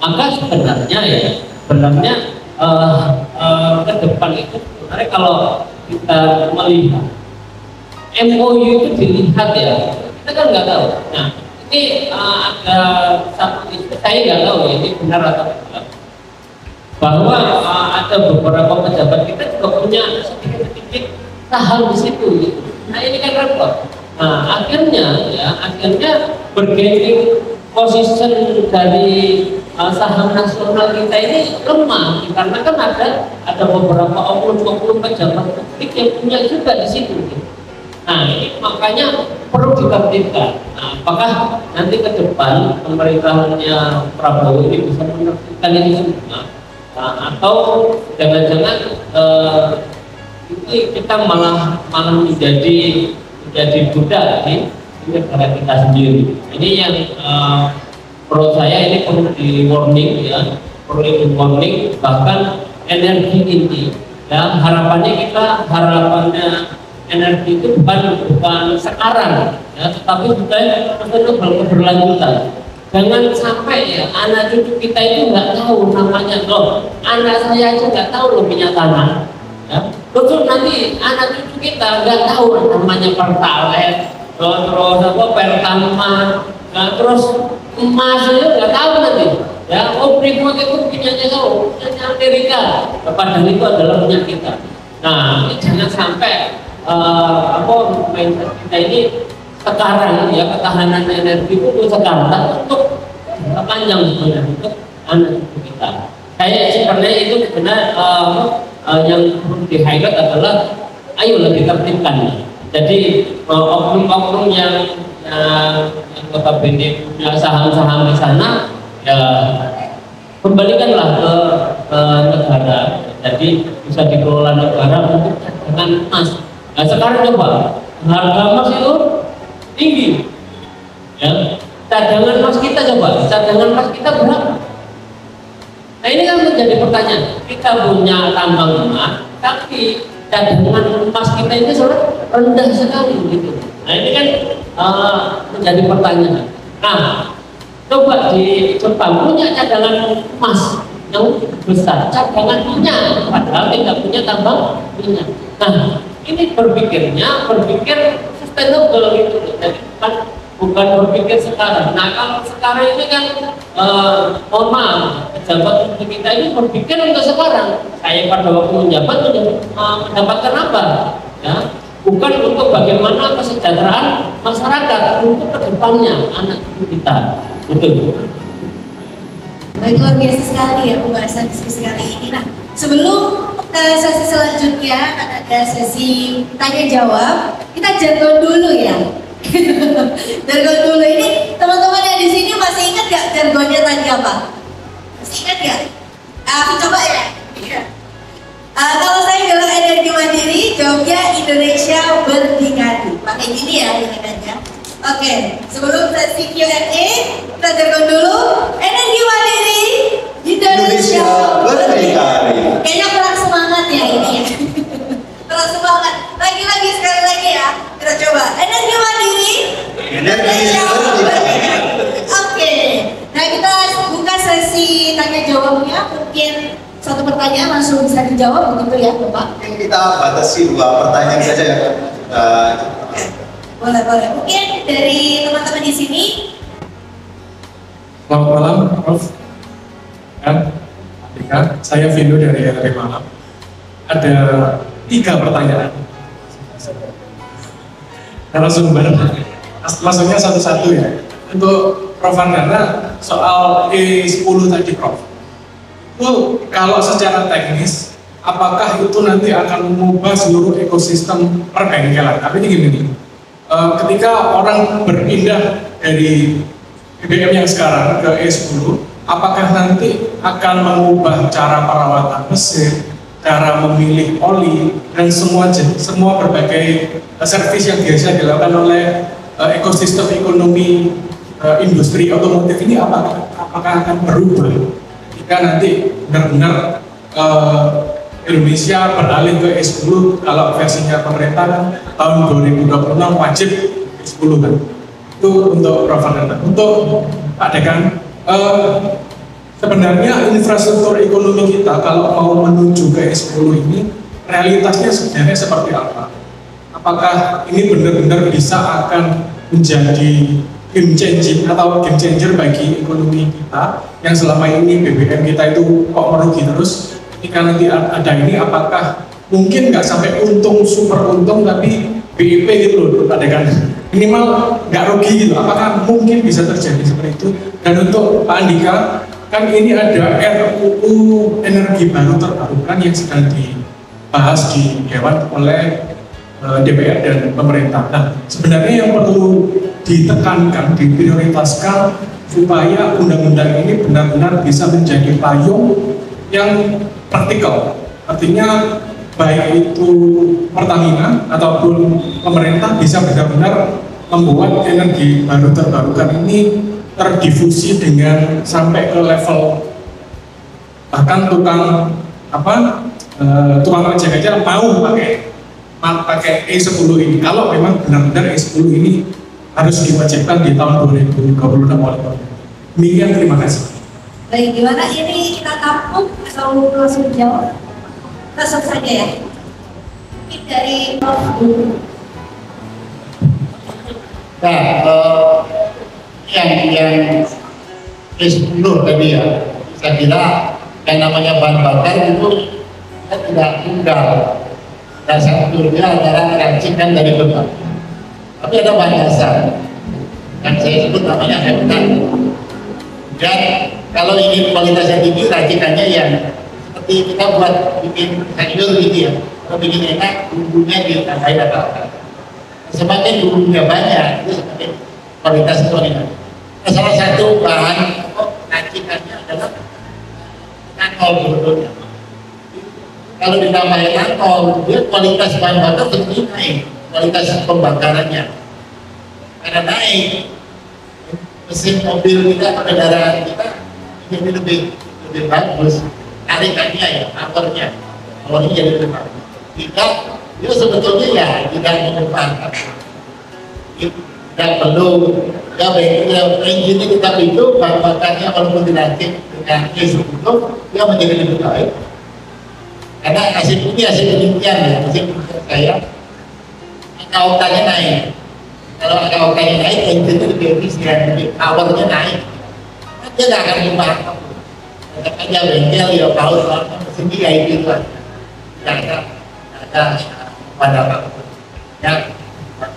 Maka sebenarnya ke depan itu sebenarnya kalau kita melihat MOU itu dilihat ya, kita kan nggak tahu. Nah, ini ada satu isu, saya nggak tahu ya, ini benar atau tidak, bahwa ada beberapa pejabat kita juga punya sedikit-sedikit saham di situ gitu. Nah ini kan repot. Nah akhirnya bergaining position dari saham nasional kita ini lemah karena kan ada beberapa oknum pejabat publik yang punya juga di situ gitu. Nah ini makanya perlu ditertibkan. Nah, apakah nanti ke depan pemerintahannya Prabowo ini bisa menertibkan ini semua? atau jangan-jangan ini kita malah menjadi budak di negara kita sendiri. Ini yang menurut saya ini perlu di warning ya, perlu di warning. Bahkan energi ini ya, harapannya energi itu bukan sekarang ya, tetapi juga itu berkeberlanjutan. Jangan sampai ya anak cucu kita itu nggak tahu namanya, loh anak saya aja nggak tahu loh punya tanah ya. Terus nanti anak cucu kita nggak tahu namanya Pertalite, terus apa Pertama, terus emas itu nggak tahu nanti ya. Oh Freeport itu punyanya tahu, punyanya Amerika, padahal itu adalah punya kita. Nah ini jangan sampai mindset kita ini sekarang ya, ketahanan energi itu sekarang untuk panjang sebenarnya untuk anak cucu kita. Kayak sebenarnya itu sebenarnya yang perlu di highlight adalah ayolah kita tertibkan. Jadi oknum-oknum yang notabene punya saham-saham di sana ya kembalikanlah ke negara. Jadi bisa dikelola negara untuk cadangan emas. Nah sekarang coba harga emas itu tinggi ya, cadangan emas kita berapa? Nah ini kan menjadi pertanyaan. Kita punya tambang emas tapi cadangan emas kita ini sangat rendah sekali gitu. Nah ini kan menjadi pertanyaan. Nah coba di Jepang punya cadangan emas yang besar, cadangan minyak padahal tidak punya tambang minyak. Nah ini berpikir sustainable gitu. Jadi bukan berpikir sekarang. Nah kalau sekarang ini kan mohon maaf, pejabat kita ini berpikir untuk sekarang. Saya pada waktu menjabat mendapatkan apa? Ya, bukan untuk bagaimana kesejahteraan masyarakat, untuk kedepannya anak kita. Betul. Baik, luar biasa sekali ya pembahasan diskusi kali ini. Nah, sebelum sesi selanjutnya akan ada sesi tanya jawab, kita jargon dulu ya. Jargon dulu ini, teman-teman yang di sini masih ingat gak jargonnya tadi apa? Masih ingat gak? Coba ya. Kalau saya bilang energi mandiri, jawabnya Indonesia berdikari. Pakai gini ya ingatnya. Oke, sebelum sesi Q&A, kita jargon dulu. Energi mandiri, Indonesia berdikari. Kayaknya kurang semangat ya ini ya. Kurang semangat. Lagi-lagi sekali lagi ya. Kita coba. Energi mandiri, Indonesia berdikari. Oke. Nah kita buka sesi tanya jawabnya. Mungkin satu pertanyaan langsung bisa dijawab begitu ya Bapak? Mungkin kita batasi 2 pertanyaan saja ya. Boleh. Mungkin dari teman-teman di sini. Selamat malam, Prof. Dan Andika, saya Vino dari LRI Malam. Ada 3 pertanyaan. Narasumber, maksudnya satu-satu ya. Untuk Prof. Andana, soal E10 tadi, Prof. Itu kalau secara teknis, apakah itu nanti akan mengubah seluruh ekosistem perbengkelan? Tapi ini gini nih. Ketika orang berpindah dari BBM yang sekarang ke E10, apakah nanti akan mengubah cara perawatan mesin, cara memilih oli, dan semua berbagai servis yang biasa dilakukan oleh ekosistem ekonomi industri otomotif ini apakah akan berubah ketika nanti benar-benar Indonesia beralih ke E10? Kalau versinya pemerintah kan tahun 2026 wajib E10 kan. Itu untuk Prof. Andana. Untuk Pak Dekan, sebenarnya infrastruktur ekonomi kita kalau mau menuju ke E10 ini realitasnya sebenarnya seperti apa? Apakah ini benar-benar bisa akan menjadi game changer bagi ekonomi kita yang selama ini BBM kita itu kok merugi terus? Ketika nanti ada ini, apakah mungkin nggak sampai super untung tapi BIP gitu loh, Pak Dekan, minimal nggak rugi gitu? Apakah mungkin bisa terjadi seperti itu? Dan untuk Pak Andika, kan ini ada RUU energi baru terbarukan yang sedang dibahas di Dewan oleh DPR dan pemerintah. Nah, sebenarnya yang perlu ditekankan, diprioritaskan supaya undang-undang ini benar-benar bisa menjadi payung yang praktikal. Artinya baik itu Pertamina ataupun pemerintah bisa benar-benar membuat energi baru terbarukan ini terdifusi dengan sampai ke level bahkan tukang ojek aja mau pakai E10 ini. Kalau memang benar-benar E10 ini harus diwajibkan di tahun 2026 oleh pemerintah. Demikian, terima kasih. Baik, gimana ini kita tampung atau langsung jawab? Langsung saja ya. Mungkin dari Prof dulu. Nah, yang E10 tadi ya, saya kira yang namanya bahan bakar itu kita tidak tunggal. Dan sebetulnya antara racikan dari beban. Tapi ada bahan dasar yang saya sebut namanya heptan. Dan kalau ingin kualitasnya tinggi, racikannya yang seperti kita buat bikin sayur gitu ya. Kalau bikin enak, bumbunya ditambahin apa-apa. Semakin bumbunya banyak, itu semakin kualitas itu enak. Nah, salah satu bahan racikannya adalah etanol sebetulnya. Kalau ditambahin etanol, dia kualitas bahan bakar tentu naik, kualitas pembakarannya. Karena naik, mesin mobil kita, kendaraan kita jadi lebih bagus. Tarikannya ya, powernya jadi lebih bagus. Dia sebetulnya ya tidak mengedepankan. Tidak perlu, ya baik, engine kita itu bahan bakarnya walaupun diracik dengan E10, dia menjadi lebih baik. Karena hasil penelitian ya, hasil penelitian saya, angka oktannya naik. Kalau angka oktannya naik, engine itu lebih efisien, powernya naik. Dia nggak akan lupa. Tetap aja bengkel ya paus, mesin dia itu aja. Tidak ada pada apa. Ya,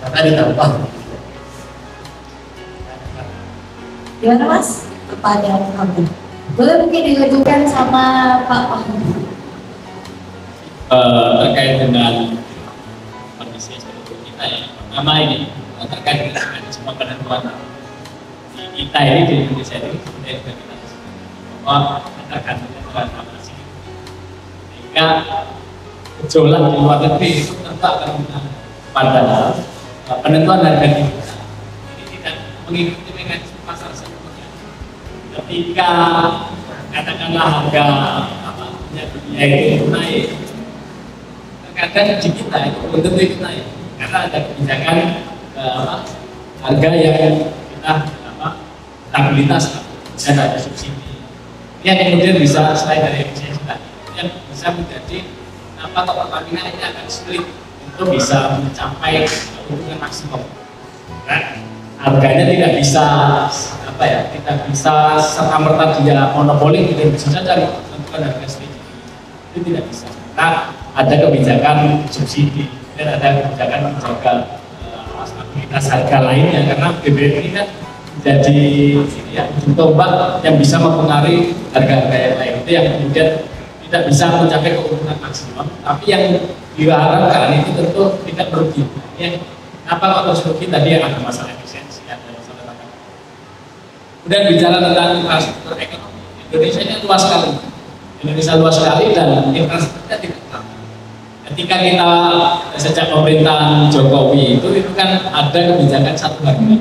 tadi tambah. Gimana Mas? Kepada kamu. Boleh mungkin dilanjutkan sama Pak Wahyu. Terkait dengan kondisi seperti kita ya. Pertama ini terkait dengan mekanisme penentuan di kita ini di Indonesia ini sebenarnya juga kita bahwa ada kandungan transformasi sehingga gejolak di luar negeri itu tentu akan pada penentuan harga di kita ini tidak mengikuti mekanisme pasar sebelumnya. Ketika katakanlah harga dunia itu naik, terkadang di kita itu belum tentu itu naik karena ada kebijakan harga yang kita stabilitas dan ada subsidi yang kemudian bisa selain dari efisiensi tadi yang bisa menjadi atau Pertamina ini akan split untuk bisa mencapai keuntungan maksimum. Nah, harganya tidak bisa tidak bisa serta merta dia monopoli, tidak bisa saja menentukan harga sendiri. Itu tidak bisa. Nah, ada kebijakan subsidi dan ada kebijakan menjaga stabilitas harga lainnya karena BBM ini kan jadi ujung tombak yang bisa mempengaruhi harga-harga yang lain itu yang kemudian tidak bisa mencapai keuntungan maksimum, tapi yang diharapkan itu tentu tidak merugi. Apa harus rugi tadi yang ada masalah efisiensi, ada masalah tata. Kemudian bicara tentang infrastruktur ekonomi, Indonesia ini luas sekali. Indonesia luas sekali dan infrastrukturnya tidak terlalu. Ketika kita sejak pemerintahan Jokowi itu kan ada kebijakan satu harga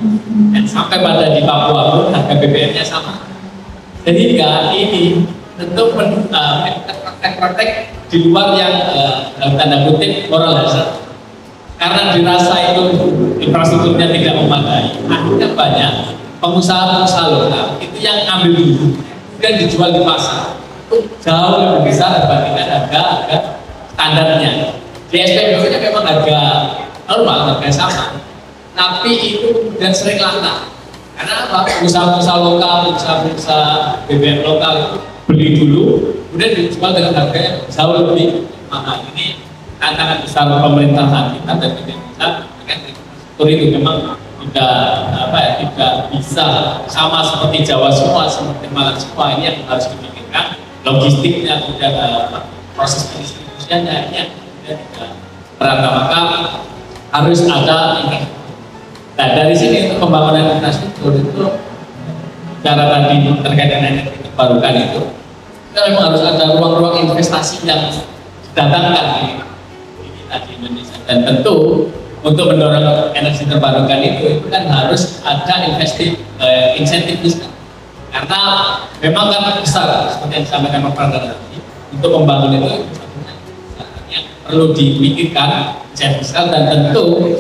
dan sampai pada di Papua pun harga BBM-nya sama. Sehingga ini tentu praktek-praktek di luar yang dalam tanda kutip moral hazard. Karena dirasa itu infrastrukturnya tidak memadai, akhirnya banyak pengusaha-pengusaha lokal itu yang ambil dulu dan dijual di pasar jauh lebih besar dibandingkan harga standarnya. Di SPBU-nya memang harga normal, harga sama, tapi itu kemudian sering langka. Karena apa? Pengusaha-pengusaha lokal, pengusaha BBM lokal itu beli dulu, kemudian dijual dengan harga yang jauh lebih mahal. Ini tantangan besar pemerintahan kita dan Indonesia terkait infrastruktur itu memang tidak bisa sama seperti Jawa semua, seperti Malang semua. Ini yang harus dipikirkan logistiknya, kemudian proses pendistribusiannya ini yang kemudian tidak merata, maka harus ada infrastruktur. Nah dari sini untuk pembangunan infrastruktur itu cara tadi terkait dengan energi terbarukan itu Kita memang harus ada ruang-ruang investasi yang didatangkan di kita di Indonesia. Dan tentu untuk mendorong energi terbarukan itu kan harus ada insentif fiskal. Karena memang kan besar seperti yang disampaikan Pak Pradana tadi, untuk membangun itu yang perlu dipikirkan insentif fiskal, dan tentu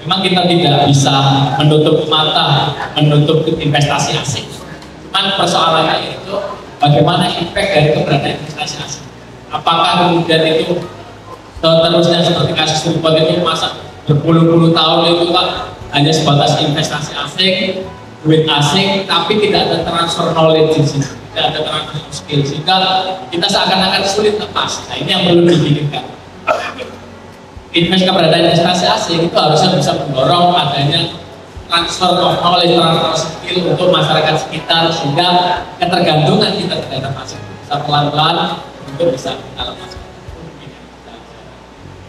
memang kita tidak bisa menutup mata, menutup investasi asing. Cuman persoalannya itu bagaimana impact dari keberadaan investasi asing. Apakah kemudian itu seterusnya seperti kasus Freeport itu masa berpuluh-puluh tahun itu Pak hanya sebatas investasi asing, duit asing, tapi tidak ada transfer knowledge di sini, tidak ada transfer skill, sehingga kita seakan-akan sulit lepas. Nah, ini yang perlu dipikirkan. Keberadaan investasi asing itu harusnya bisa mendorong adanya transfer of knowledge, transfer skill untuk masyarakat sekitar, sehingga ketergantungan kita terhadap asing bisa pelan-pelan untuk bisa kita lepas.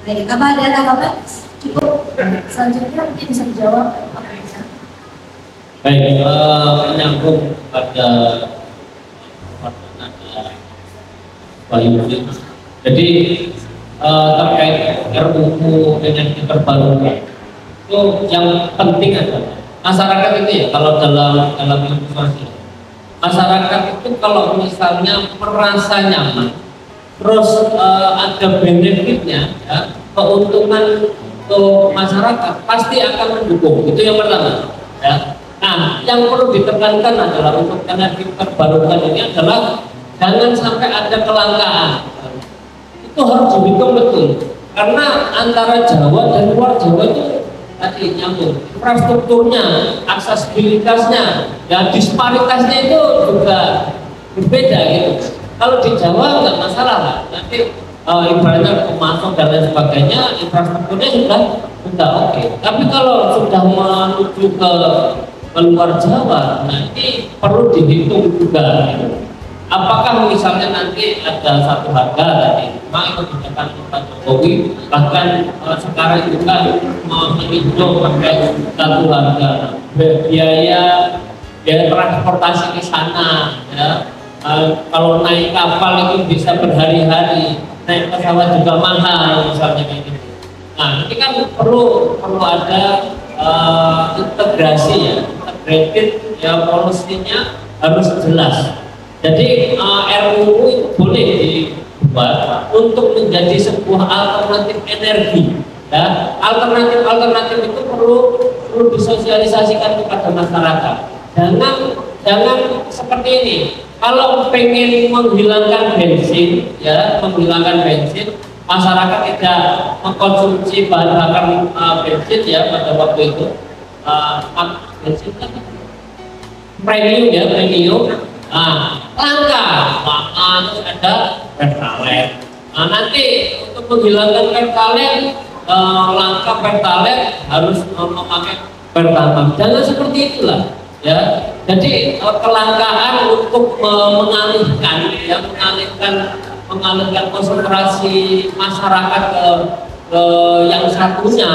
Baik, apa ada tanggapan? Cukup. Selanjutnya mungkin bisa dijawab. Baik, menyambung pada Pak Yudi. Jadi terkait RUU energi terbarukan itu yang penting adalah masyarakat itu ya, kalau dalam ilmu sosial, masyarakat itu kalau misalnya merasa nyaman, terus ada benefitnya, ya, keuntungan untuk masyarakat pasti akan mendukung. Itu yang pertama, ya. Nah, yang perlu ditekankan adalah untuk energi terbarukan ini adalah jangan sampai ada kelangkaan. Itu harus dihitung betul, karena antara Jawa dan luar Jawa itu tadi nyambung, infrastrukturnya, aksesibilitasnya, dan disparitasnya itu juga berbeda gitu. Kalau di Jawa nggak masalah lah, nanti ibaratnya masuk dan lain sebagainya, infrastrukturnya sudah oke. Tapi kalau sudah menuju ke luar Jawa, nanti perlu dihitung juga gitu. Apakah misalnya nanti ada satu harga tadi, memang itu kebijakan Pak Jokowi, bahkan sekarang juga meninjau pakai satu harga, biaya transportasi ke sana, ya. Kalau naik kapal itu bisa berhari-hari, naik pesawat juga mahal misalnya kayak gitu. Nah, ini kan perlu ada integrasi ya, integrated ya, polusinya harus jelas. Jadi RUU itu boleh dibuat untuk menjadi sebuah alternatif energi. Ya, alternatif itu perlu disosialisasikan kepada masyarakat. Jangan seperti ini. Kalau pengen menghilangkan bensin, masyarakat tidak mengkonsumsi bahan bakar bensin ya pada waktu itu. Bensin kan premium. Langka, terus ada pertalite. Nah, nanti untuk menghilangkan pertalite, langka pertalite harus memakai pertamax. Jangan seperti itulah, ya. Jadi kelangkaan untuk mengalihkan konsentrasi masyarakat ke yang satunya,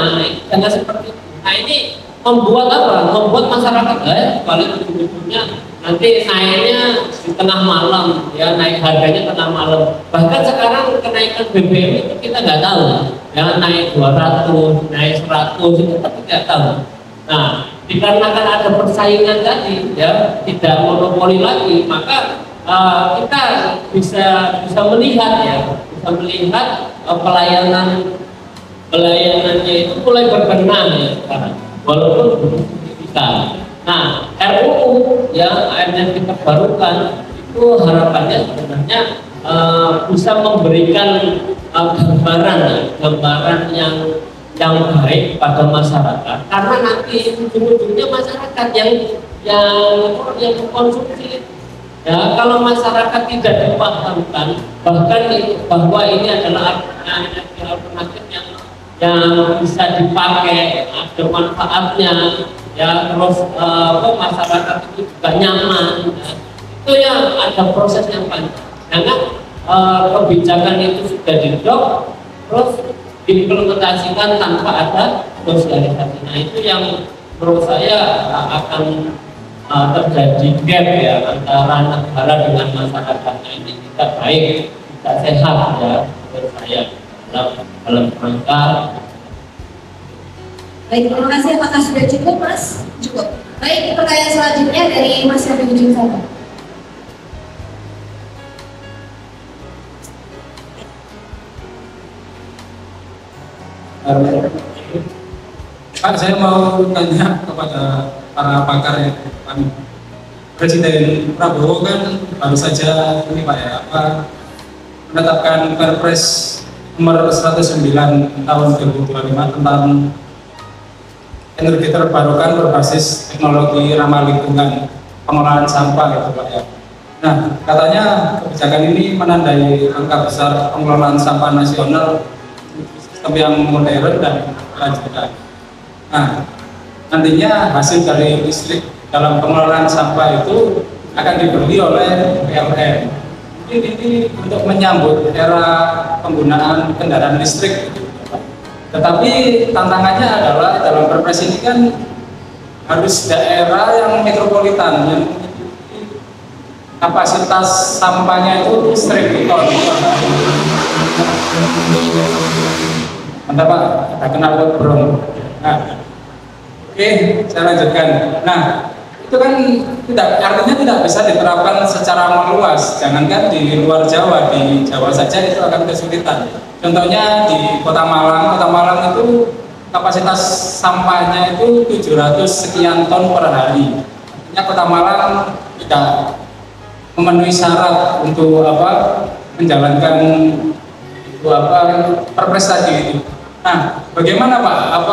jangan seperti itu. Nah, ini membuat apa? Membuat masyarakat paling ujung-ujungnya nanti naiknya di tengah malam, ya, naik harganya tengah malam. Bahkan sekarang kenaikan BBM itu kita nggak tahu, ya, naik 200, naik 100 itu kita tidak tahu. Nah, dikarenakan ada persaingan tadi, ya, tidak monopoli lagi, maka kita bisa melihat pelayanannya itu mulai berbenah ya sekarang, walaupun belum signifikan. Nah, RUU yang energi terbarukan itu harapannya sebenarnya bisa memberikan gambaran yang baik pada masyarakat, karena nanti ujung-ujungnya masyarakat yang konsumsi. Ya, kalau masyarakat tidak dipahamkan bahwa ini adalah energi alternatif yang bisa dipakai, ada manfaatnya, ya, terus masyarakat itu juga nyaman, ya. Itu ya ada proses yang panjang. Jangan kebijakan itu sudah didok terus diimplementasikan tanpa ada sosialisasi. Nah, itu yang menurut saya akan terjadi gap ya antara negara dengan masyarakat. Nah, ini tidak baik, tidak sehat ya menurut saya dalam rangka. Baik, terima kasih. Apakah sudah cukup, Mas? Cukup. Baik, pertanyaan selanjutnya dari Mas yang di ujung sana. Pak, saya mau tanya kepada para pakar ya, Pak. Presiden Prabowo kan baru saja ini Pak ya, menetapkan Perpres nomor 109 tahun 2025 tentang energi terbarukan berbasis teknologi ramah lingkungan, pengelolaan sampah gitu Pak ya. Nah, katanya kebijakan ini menandai angka besar pengelolaan sampah nasional sistem yang modern dan berkelanjutan. Nah, nantinya hasil dari listrik dalam pengelolaan sampah itu akan dibeli oleh PLN. Mungkin ini untuk menyambut era penggunaan kendaraan listrik. Tetapi tantangannya adalah dalam Perpres ini kan harus daerah yang metropolitan yang memiliki kapasitas sampahnya itu 1.000 ton. Mantap Pak, ada knalpot bro. Nah, oke, saya lanjutkan. Nah, itu kan artinya tidak bisa diterapkan secara meluas. Jangankan di luar Jawa, di Jawa saja itu akan kesulitan. Contohnya di Kota Malang itu kapasitas sampahnya itu 700 sekian ton per hari. Artinya Kota Malang tidak memenuhi syarat untuk menjalankan Perpres tadi itu. Nah, bagaimana Pak?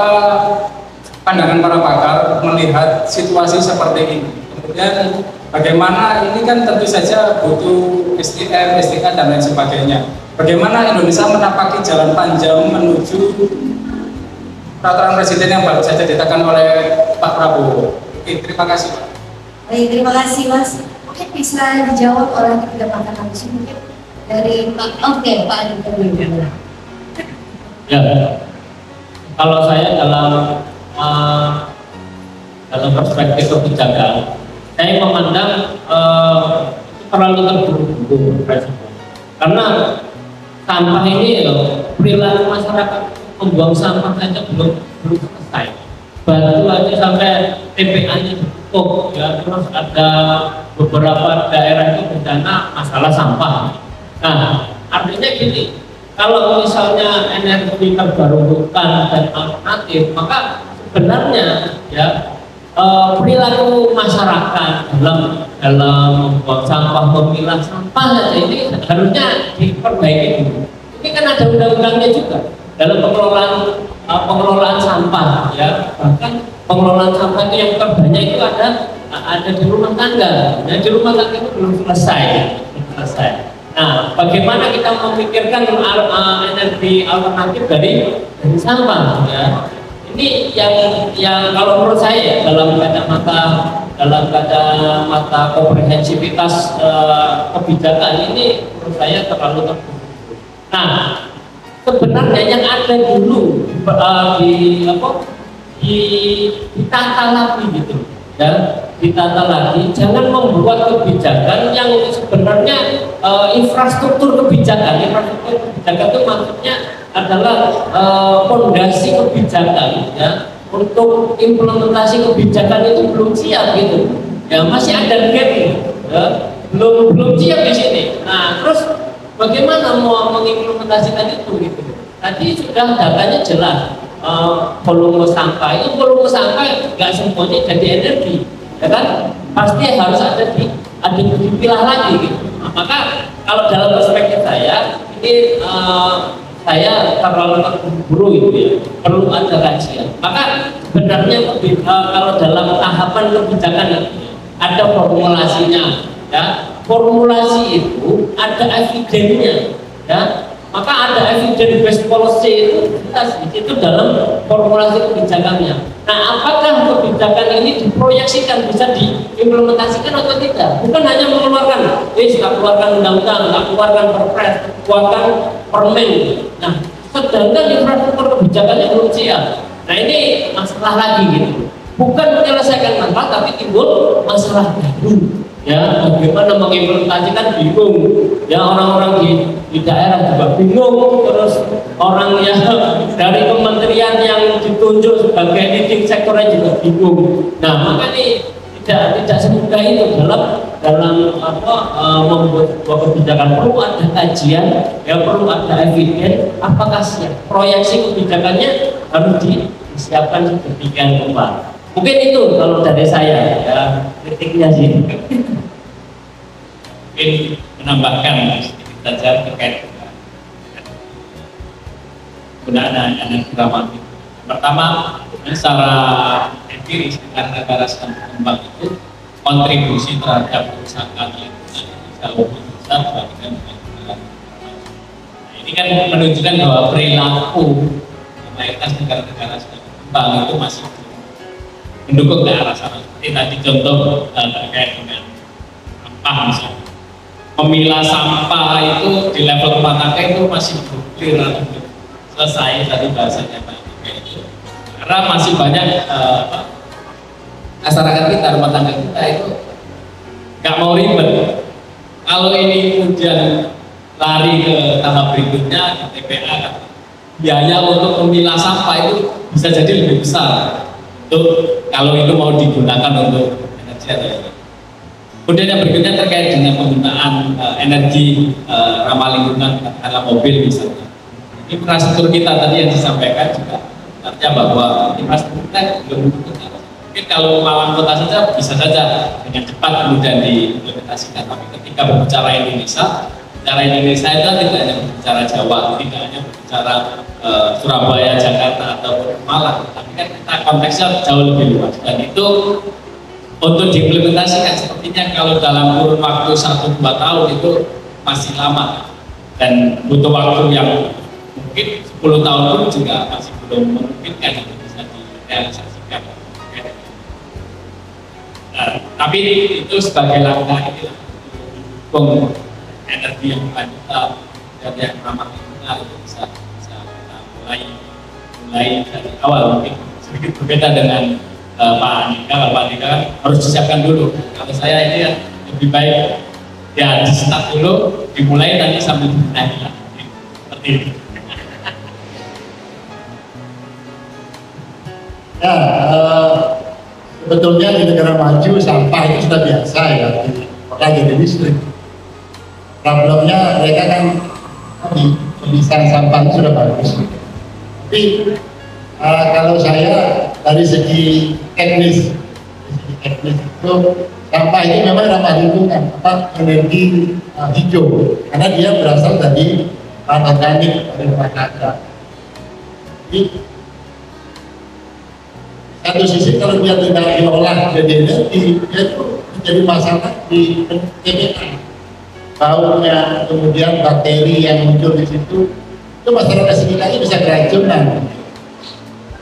Pandangan para pakar melihat situasi seperti ini? Kemudian bagaimana ini kan tentu saja butuh SDM, SDK dan lain sebagainya. Bagaimana Indonesia menapaki jalan panjang menuju peraturan presiden yang baru saja ditetapkan oleh Pak Prabowo? Oke, terima kasih Pak. Baik, terima kasih Mas. Mungkin bisa dijawab oleh ketiga pakar langsung mungkin dari Pak. Oke, Pak Adi dulu. Ya, kalau saya dalam perspektif kebijakan, saya memandang terlalu terburu-buru karena sampah ini perilaku masyarakat membuang sampah saja belum selesai. Batu aja sampai TPA-nya ditutup ya, terus ada beberapa daerah itu bencana masalah sampah. Nah, artinya gini, kalau misalnya energi terbarukan dan alternatif, maka sebenarnya ya perilaku masyarakat dalam membuang sampah, memilah sampah saja ini harusnya diperbaiki dulu. Ini kan ada undang-undangnya juga dalam pengelolaan sampah ya, bahkan pengelolaan sampah itu yang terbanyak itu ada di rumah tangga. Nah, di rumah tangga itu belum selesai. Nah, bagaimana kita memikirkan energi alternatif dari sampah ya? Ini yang kalau menurut saya dalam kacamata komprehensivitas kebijakan ini menurut saya terlalu terburu-buru. Nah, sebenarnya yang ada dulu ditata lagi gitu ya, ditata lagi, jangan membuat kebijakan yang sebenarnya infrastruktur kebijakan itu maksudnya adalah fondasi kebijakan ya, untuk implementasi kebijakan itu belum siap gitu ya, masih ada gap ya, belum siap di sini. Nah, terus bagaimana mau mengimplementasikan itu gitu? Tadi sudah datanya jelas, volume sampah nggak semuanya jadi energi ya kan, pasti harus ada dipilah lagi gitu. Nah, maka kalau dalam perspektif saya ini saya terlalu terburu-buru itu ya, perlu ada kajian. Maka sebenarnya kalau dalam tahapan kebijakan itu ada formulasinya ya, formulasi itu ada evidennya ya, maka ada evidence based policy itu dalam formulasi kebijakannya. Nah, apakah kebijakan ini diproyeksikan bisa diimplementasikan atau tidak? Bukan hanya mengeluarkan, keluarkan undang-undang, keluarkan perpres, keluarkan permen. Nah, sedangkan infrastruktur kebijakannya belum siap. Nah, ini masalah lagi gitu. Bukan menyelesaikan masalah, tapi timbul masalah baru. ya bagaimana mengimplementasikan bingung, ya orang-orang di daerah juga bingung, terus orang yang dari kementerian yang ditunjuk sebagai leading sektornya juga bingung. Nah makanya tidak semudah itu dalam membuat sebuah kebijakan. Perlu ada kajian, ya perlu ada evidence apakah proyeksi kebijakannya harus disiapkan sedemikian rupa. Mungkin itu kalau dari saya, ya kritiknya sih. Mungkin menambahkan sedikit saja terkait dengan penggunaan energi ramah lingkungan. Pertama, secara empiris negara sedang berkembang itu kontribusi terhadap kerusakan lingkungan jauh lebih besar dibandingkan dengan negara. Nah, ini kan menunjukkan bahwa perilaku mayoritas negara-negara sedang berkembang itu masih mendukung ke arah sana. Seperti tadi contoh terkait dengan sampah misalnya. Memilah sampah itu di level rumah tangga itu masih belum clear atau belum selesai tadi bahasanya Pak. Karena masih banyak masyarakat kita, rumah tangga kita itu nggak mau ribet. Kalau ini kemudian lari ke tahap berikutnya di TPA, biaya untuk memilah sampah itu bisa jadi lebih besar. Kalau itu mau digunakan untuk energi atau lain. Kemudian yang berikutnya terkait dengan penggunaan energi ramah lingkungan katakanlah mobil misalnya. Infrastruktur kita tadi yang disampaikan juga artinya bahwa infrastruktur kita belum cukup. Mungkin kalau Malang Kota saja bisa saja dengan cepat kemudian diimplementasikan. Tapi ketika berbicara Indonesia itu tidak hanya berbicara Jawa, tidak hanya berbicara Surabaya, Jakarta atau Malang, tapi kan kita konteksnya jauh lebih luas. Dan itu untuk diimplementasikan sepertinya kalau dalam kurun waktu 1-2 tahun itu masih lama dan butuh waktu yang mungkin 10 tahun pun juga masih belum memungkinkan untuk bisa direalisasikan. Nah, tapi itu sebagai langkah ini untuk energi yang berkelanjutan dan yang ramah lingkungan itu bisa kita mulai dari awal. Mungkin sedikit berbeda dengan Pak Andika. Pak Andika kan harus disiapkan dulu. Kalau saya ini ya lebih baik ya di start dulu, dimulai nanti sambil dibenahi seperti itu. Ya, sebetulnya di negara maju sampah itu sudah biasa ya, diolah jadi listrik. Problemnya mereka kan pemisahan sampah itu sudah bagus. Tapi kalau saya dari segi teknis itu sampah itu memang ramah lingkungan, energi hijau, karena dia berasal dari bahan organik dari rumah tangga. Jadi satu sisi kalau dia tidak diolah jadi energi, dia itu menjadi masalah di TPA. Baunya, kemudian bakteri yang muncul di situ, itu masyarakat sekitarnya bisa keracunan.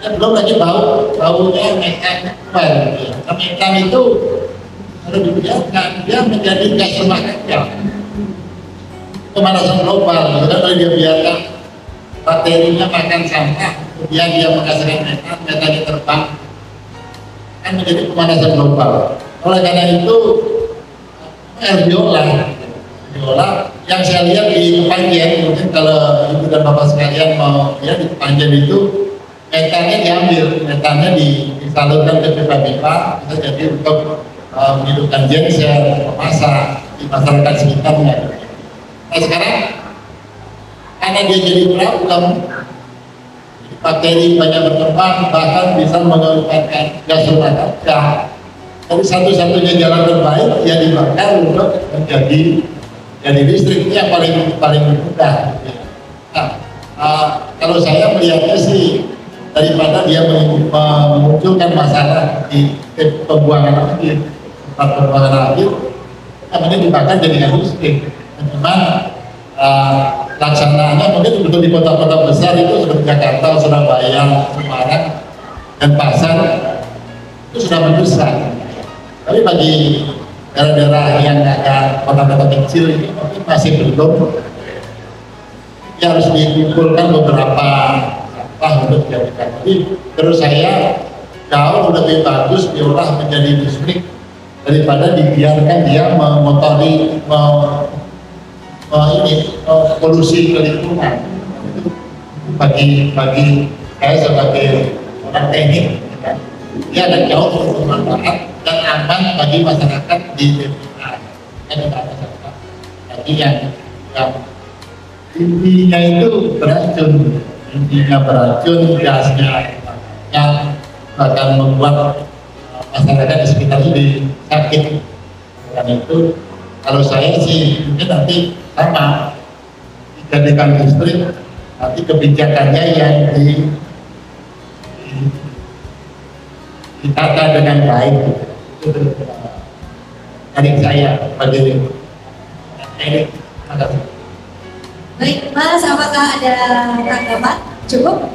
Ya, belum lagi baunya metan. Nah, metan itu kalau dibiarkan dia menjadi gas rumah kaca. Pemanasan global, kalau dia biarkan bakterinya makan sampah, kemudian dia menghasilkan metan, metannya terbang, kan menjadi pemanasan global. Oleh karena itu air diolah yang saya lihat di Kepanjen, mungkin kalau ibu dan bapak sekalian mau lihat di Kepanjen itu metannya diambil, metannya disalurkan ke pipa-pipa, bisa jadi untuk menghidupkan genser, memasak di masyarakat sekitarnya. Nah sekarang karena dia jadi problem, bakteri banyak berkembang, bahkan bisa mengeluarkan gas rumah kaca. Jadi satu-satunya jalan terbaik ya dibakar untuk menjadi listrik. Ini yang paling mudah. Nah, kalau saya melihatnya sih daripada dia memunculkan masalah di pembuangan akhir, tempat pembuangan akhir, namanya dibakar jadi listrik. Memang laksanaannya mungkin betul di kota-kota besar itu seperti Jakarta, Surabaya, Semarang, dan Pasar itu sudah besar. Tapi bagi daerah-daerah yang ada kota-kota kecil ini mungkin masih belum. Ya harus dikumpulkan beberapa sampah untuk dijadikan. Jadi terus saya jauh lebih bagus diolah menjadi listrik daripada dibiarkan dia memotori polusi ke lingkungan. Itu bagi saya sebagai orang teknik, kan, dia ada jauh bermanfaat dan aman bagi masyarakat di lingkungan. Jadi yang intinya itu beracun gasnya yang akan membuat masyarakat di sekitar ini sakit. Karena itu kalau saya sih mungkin nanti sama dijadikan listrik, nanti kebijakannya yang ditata dengan baik. Itu dari saya bagi ini. Baik, Mas, apakah ada tanggapan? Cukup?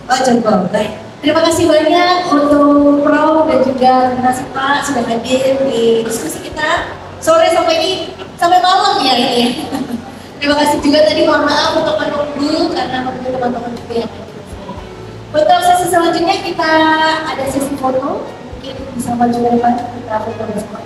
Oh, cukup. Baik. Terima kasih banyak untuk Prof dan juga Mas Pak sudah hadir di diskusi kita sore sampai malam ya ini. Terima kasih juga tadi, mohon maaf untuk menunggu karena menunggu teman-teman juga yang hadir. Untuk sesi selanjutnya kita ada sesi foto, mungkin bisa maju ke depan kita foto bersama.